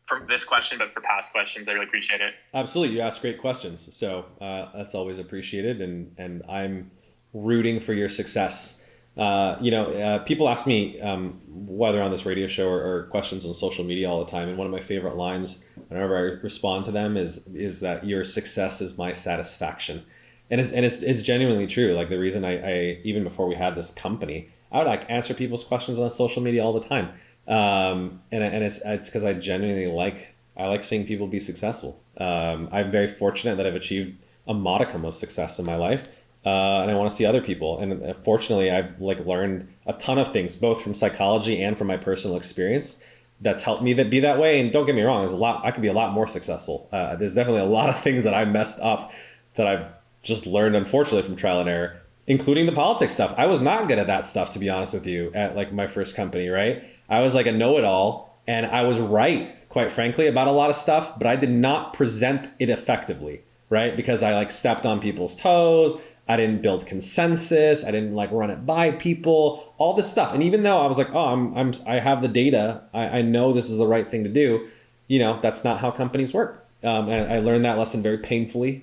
for this question, but for past questions. I really appreciate it. Absolutely. You ask great questions. So that's always appreciated. And I'm rooting for your success. People ask me whether on this radio show or questions on social media all the time. And one of my favorite lines whenever I respond to them is that your success is my satisfaction. And it's genuinely true. Like the reason I even before we had this company, I would like answer people's questions on social media all the time. And it's because I genuinely like seeing people be successful. I'm very fortunate that I've achieved a modicum of success in my life. And I want to see other people. And fortunately, I've like learned a ton of things, both from psychology and from my personal experience, that's helped me be that way. And don't get me wrong, I could be a lot more successful. There's definitely a lot of things that I messed up that I've just learned, unfortunately, from trial and error, including the politics stuff. I was not good at that stuff, to be honest with you, at like my first company, right? I was like a know-it-all, and I was right, quite frankly, about a lot of stuff, but I did not present it effectively, right? Because I like stepped on people's toes. I didn't build consensus. I didn't like run it by people, all this stuff. And even though I was like, I have the data, I know this is the right thing to do. You know, that's not how companies work. And I learned that lesson very painfully.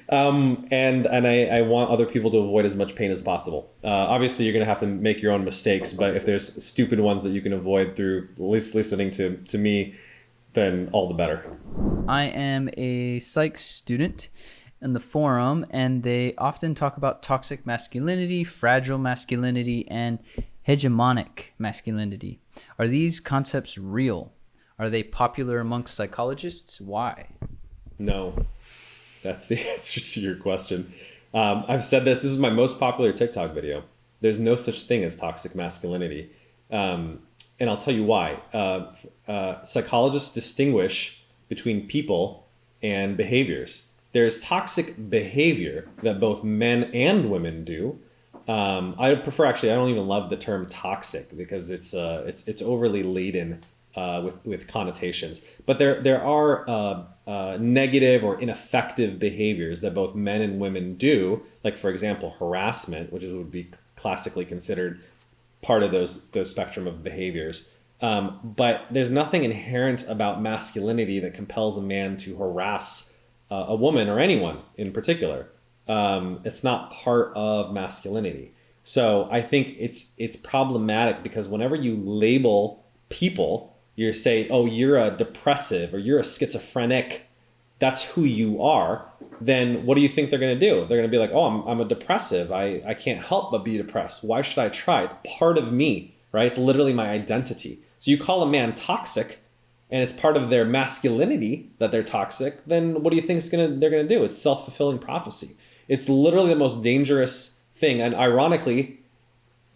And I want other people to avoid as much pain as possible. Obviously, you're going to have to make your own mistakes, but if there's stupid ones that you can avoid through at least listening to me, then all the better. I am a psych student in the forum, and they often talk about toxic masculinity, fragile masculinity, and hegemonic masculinity. Are these concepts real? Are they popular amongst psychologists? Why? No, that's the answer to your question. I've said this is my most popular TikTok video. There's no such thing as toxic masculinity. And I'll tell you why. Psychologists distinguish between people and behaviors. There's toxic behavior that both men and women do. I prefer, actually, I don't even love the term toxic because it's overly laden with connotations. But there are negative or ineffective behaviors that both men and women do, like, for example, harassment, which would be classically considered part of those spectrum of behaviors. But there's nothing inherent about masculinity that compels a man to harass a woman or anyone in particular. It's not part of masculinity. So I think it's problematic because whenever you label people, you say, oh, you're a depressive or you're a schizophrenic, that's who you are, then what do you think they're going to do? They're going to be like, oh, I'm a depressive. I can't help but be depressed. Why should I try? It's part of me, right? It's literally my identity. So you call a man toxic and it's part of their masculinity that they're toxic, then what do you think they're going to do? It's self-fulfilling prophecy. It's literally the most dangerous thing. And ironically,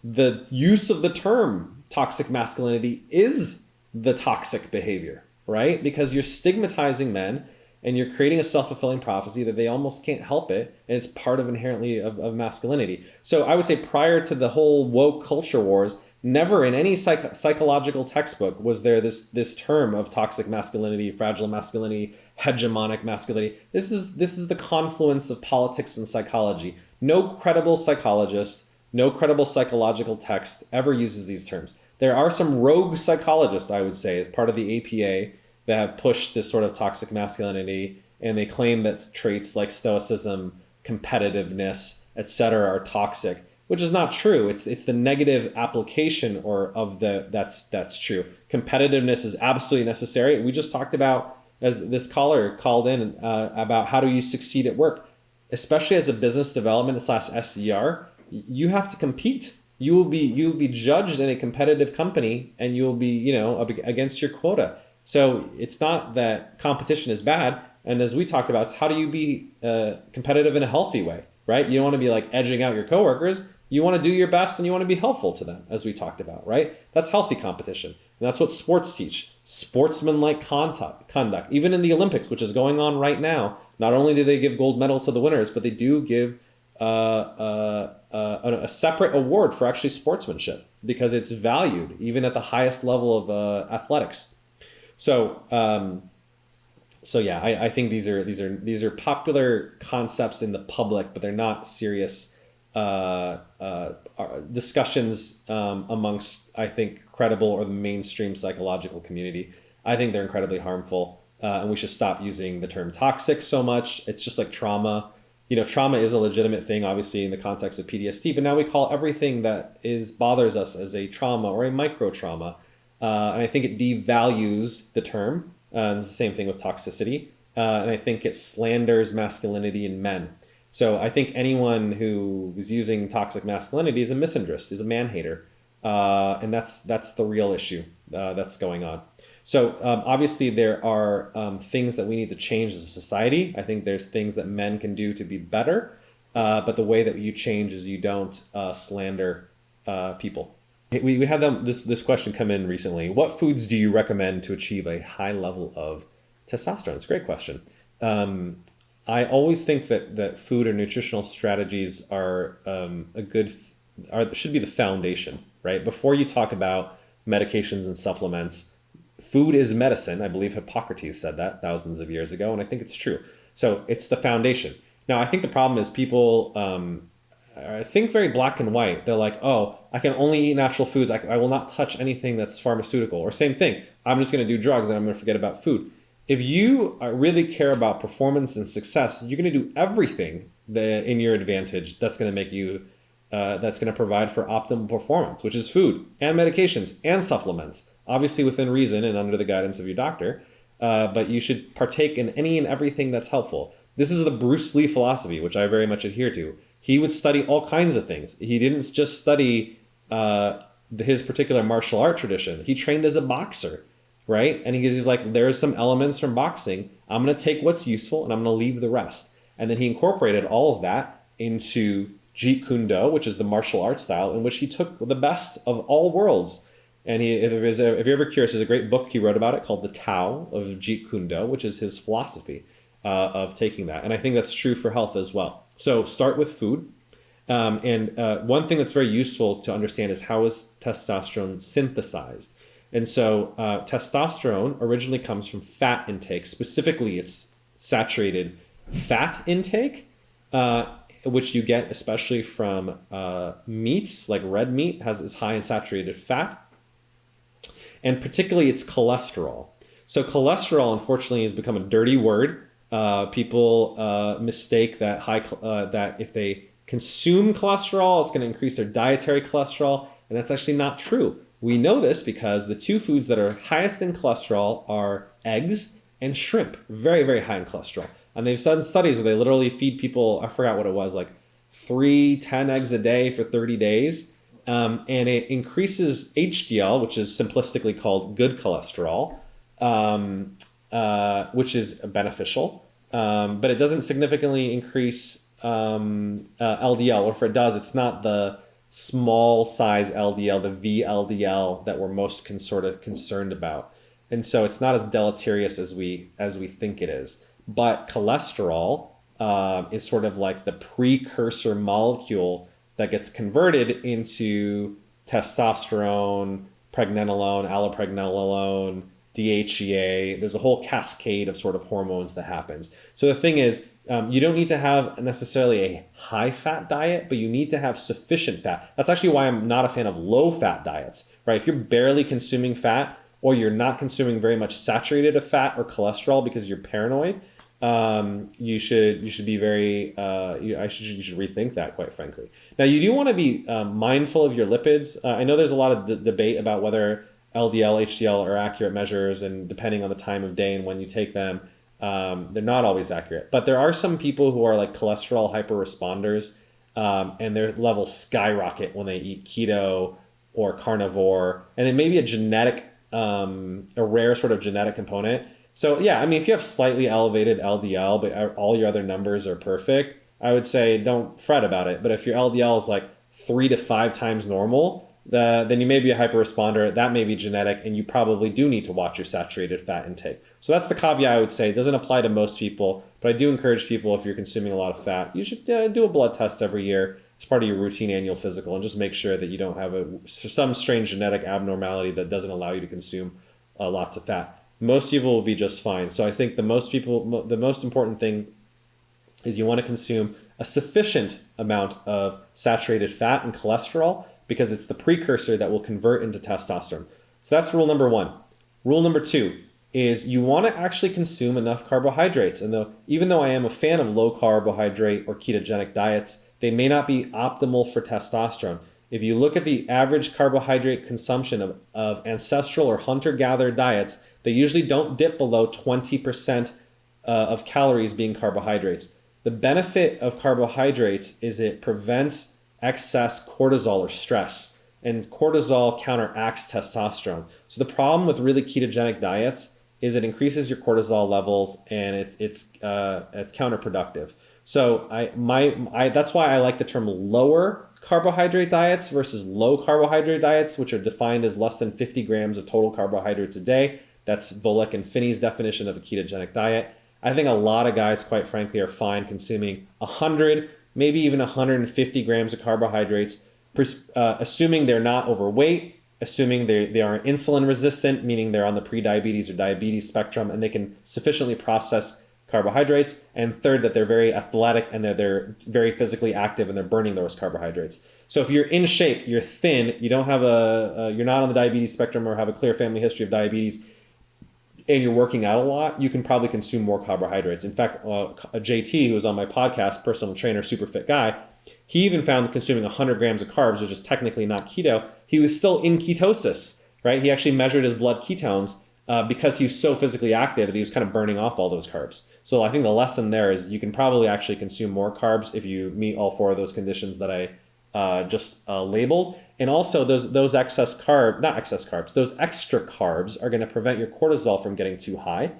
the use of the term toxic masculinity is the toxic behavior, right? Because you're stigmatizing men and you're creating a self-fulfilling prophecy that they almost can't help it, and it's part of inherently of masculinity. So I would say prior to the whole woke culture wars, never in any psychological textbook was there this term of toxic masculinity, fragile masculinity, hegemonic masculinity. This is the confluence of politics and psychology. No credible psychologist, no credible psychological text ever uses these terms. There are some rogue psychologists, I would say, as part of the APA that have pushed this sort of toxic masculinity, and they claim that traits like stoicism, competitiveness, etc. are toxic, which is not true. It's the negative application that's true. Competitiveness is absolutely necessary. We just talked about, as this caller called in, about how do you succeed at work, especially as a business development / SDR. You have to compete. You will be judged in a competitive company, and you will be against your quota. So it's not that competition is bad. And as we talked about, it's how do you be competitive in a healthy way, right? You don't want to be like edging out your coworkers. You want to do your best and you want to be helpful to them, as we talked about, right? That's healthy competition. And that's what sports teach. Sportsmanlike conduct. Even in the Olympics, which is going on right now, not only do they give gold medals to the winners, but they do give a separate award for actually sportsmanship, because it's valued even at the highest level of athletics. So yeah, I think these are popular concepts in the public, but they're not serious discussions amongst, I think, credible or the mainstream psychological community. I think they're incredibly harmful, and we should stop using the term toxic so much. It's just like trauma. Trauma is a legitimate thing, obviously, in the context of PTSD, but now we call everything that bothers us as a trauma or a micro trauma. And I think it devalues the term. It's the same thing with toxicity. And I think it slanders masculinity in men. So I think anyone who is using toxic masculinity is a misandrist, is a man-hater. And that's the real issue that's going on. So obviously there are things that we need to change as a society. I think there's things that men can do to be better. But the way that you change is you don't slander people. We had this question come in recently. What foods do you recommend to achieve a high level of testosterone? It's a great question. I always think that food or nutritional strategies are should be the foundation, right? Before you talk about medications and supplements, food is medicine. I believe Hippocrates said that thousands of years ago, and I think it's true. So it's the foundation. Now, I think the problem is people think very black and white. They're like, oh, I can only eat natural foods. I will not touch anything that's pharmaceutical. Or same thing, I'm just going to do drugs and I'm going to forget about food. If you really care about performance and success, you're going to do everything in your advantage that's going to make you, that's going to provide for optimal performance, which is food and medications and supplements, obviously within reason and under the guidance of your doctor. But you should partake in any and everything that's helpful. This is the Bruce Lee philosophy, which I very much adhere to. He would study all kinds of things. He didn't just study his particular martial art tradition. He trained as a boxer. right? And he's like, there's some elements from boxing. I'm going to take what's useful and I'm going to leave the rest. And then he incorporated all of that into Jeet Kune Do, which is the martial arts style in which he took the best of all worlds. And if you're ever curious, there's a great book he wrote about it called The Tao of Jeet Kune Do, which is his philosophy of taking that. And I think that's true for health as well. So start with food. One thing that's very useful to understand is how is testosterone synthesized. And so testosterone originally comes from fat intake. Specifically, it's saturated fat intake, which you get especially from meats, like red meat is high in saturated fat. And particularly it's cholesterol. So cholesterol, unfortunately, has become a dirty word. People mistake that that if they consume cholesterol, it's going to increase their dietary cholesterol, and that's actually not true. We know this because the two foods that are highest in cholesterol are eggs and shrimp, very, very high in cholesterol. And they've done studies where they literally feed people, I forgot what it was, like 10 eggs a day for 30 days. And it increases HDL, which is simplistically called good cholesterol, which is beneficial. But it doesn't significantly increase LDL, or if it does, it's not the small size LDL, the VLDL that we're most concerned about. And so it's not as deleterious as we think it is. But cholesterol is sort of like the precursor molecule that gets converted into testosterone, pregnenolone, allopregnanolone, DHEA. There's a whole cascade of sort of hormones that happens. So the thing is, you don't need to have necessarily a high fat diet, but you need to have sufficient fat. That's actually why I'm not a fan of low fat diets, right? If you're barely consuming fat, or you're not consuming very much saturated of fat or cholesterol because you're paranoid, you should be very you should rethink that, quite frankly. Now, you do want to be mindful of your lipids. I know there's a lot of debate about whether LDL, HDL are accurate measures, and depending on the time of day and when you take them, they're not always accurate. But there are some people who are like cholesterol hyper-responders, and their levels skyrocket when they eat keto or carnivore, and it may be a rare sort of genetic component. So yeah, I mean, if you have slightly elevated LDL, but all your other numbers are perfect, I would say don't fret about it. But if your LDL is like 3 to 5 times normal, then you may be a hyperresponder. That may be genetic, and you probably do need to watch your saturated fat intake. So that's the caveat I would say. It doesn't apply to most people, but I do encourage people, if you're consuming a lot of fat, you should do a blood test every year as part of your routine annual physical, and just make sure that you don't have some strange genetic abnormality that doesn't allow you to consume lots of fat. Most people will be just fine. So I think the most important thing is you want to consume a sufficient amount of saturated fat and cholesterol, because it's the precursor that will convert into testosterone. So that's rule number 1. Rule number 2 is you want to actually consume enough carbohydrates. And even though I am a fan of low carbohydrate or ketogenic diets, they may not be optimal for testosterone. If you look at the average carbohydrate consumption of ancestral or hunter-gatherer diets, they usually don't dip below 20% of calories being carbohydrates. The benefit of carbohydrates is it prevents excess cortisol or stress, and cortisol counteracts testosterone. So the problem with really ketogenic diets is it increases your cortisol levels, and it's counterproductive. So that's why I like the term lower carbohydrate diets versus low carbohydrate diets, which are defined as less than 50 grams of total carbohydrates a day. That's Volek and Finney's definition of a ketogenic diet. I think a lot of guys, quite frankly, are fine consuming 100, maybe even 150 grams of carbohydrates, assuming they're not overweight, assuming they aren't insulin resistant, meaning they're on the pre-diabetes or diabetes spectrum, and they can sufficiently process carbohydrates, and third, that they're very athletic and they're very physically active and they're burning those carbohydrates. So if you're in shape, you're thin, you don't have you're not on the diabetes spectrum or have a clear family history of diabetes, and you're working out a lot, you can probably consume more carbohydrates. In fact, JT, who was on my podcast, personal trainer, super fit guy, he even found that consuming 100 grams of carbs, which is technically not keto, he was still in ketosis, right? He actually measured his blood ketones because he was so physically active that he was kind of burning off all those carbs. So I think the lesson there is you can probably actually consume more carbs if you meet all 4 of those conditions that I labeled. And also those extra carbs are going to prevent your cortisol from getting too high.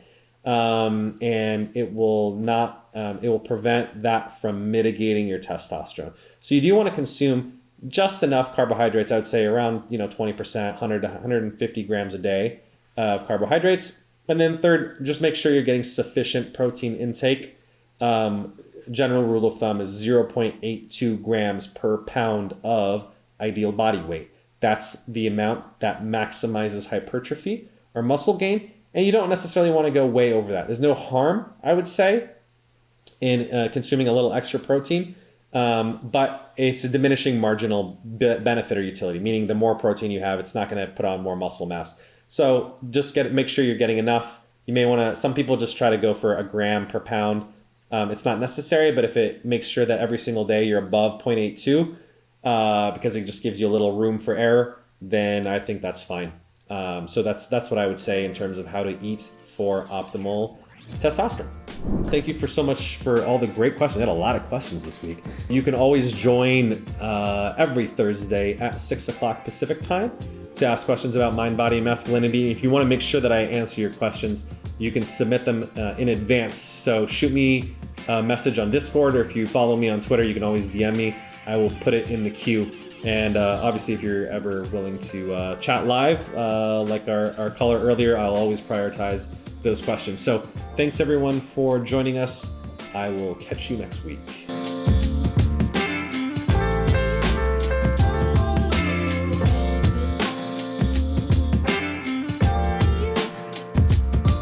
And it will prevent that from mitigating your testosterone. So you do want to consume just enough carbohydrates. I would say around 20%, 100 to 150 grams a day of carbohydrates. And then third, just make sure you're getting sufficient protein intake. General rule of thumb is 0.82 grams per pound of ideal body weight. That's the amount that maximizes hypertrophy or muscle gain. And you don't necessarily want to go way over that. There's no harm, I would say, in consuming a little extra protein, but it's a diminishing marginal benefit or utility, meaning the more protein you have, it's not going to put on more muscle mass. So just make sure you're getting enough. You may want to, some people just try to go for a gram per pound. It's not necessary, but if it makes sure that every single day you're above 0.82, because it just gives you a little room for error, then I think that's fine. So that's what I would say in terms of how to eat for optimal testosterone. Thank you so much for all the great questions. We had a lot of questions this week. You can always join every Thursday at 6 o'clock Pacific time to ask questions about mind, body, and masculinity. If you want to make sure that I answer your questions, you can submit them in advance. So shoot me a message on Discord, or if you follow me on Twitter, you can always DM me. I will put it in the queue. And obviously, if you're ever willing to chat live, like our caller earlier, I'll always prioritize those questions. So thanks everyone for joining us. I will catch you next week.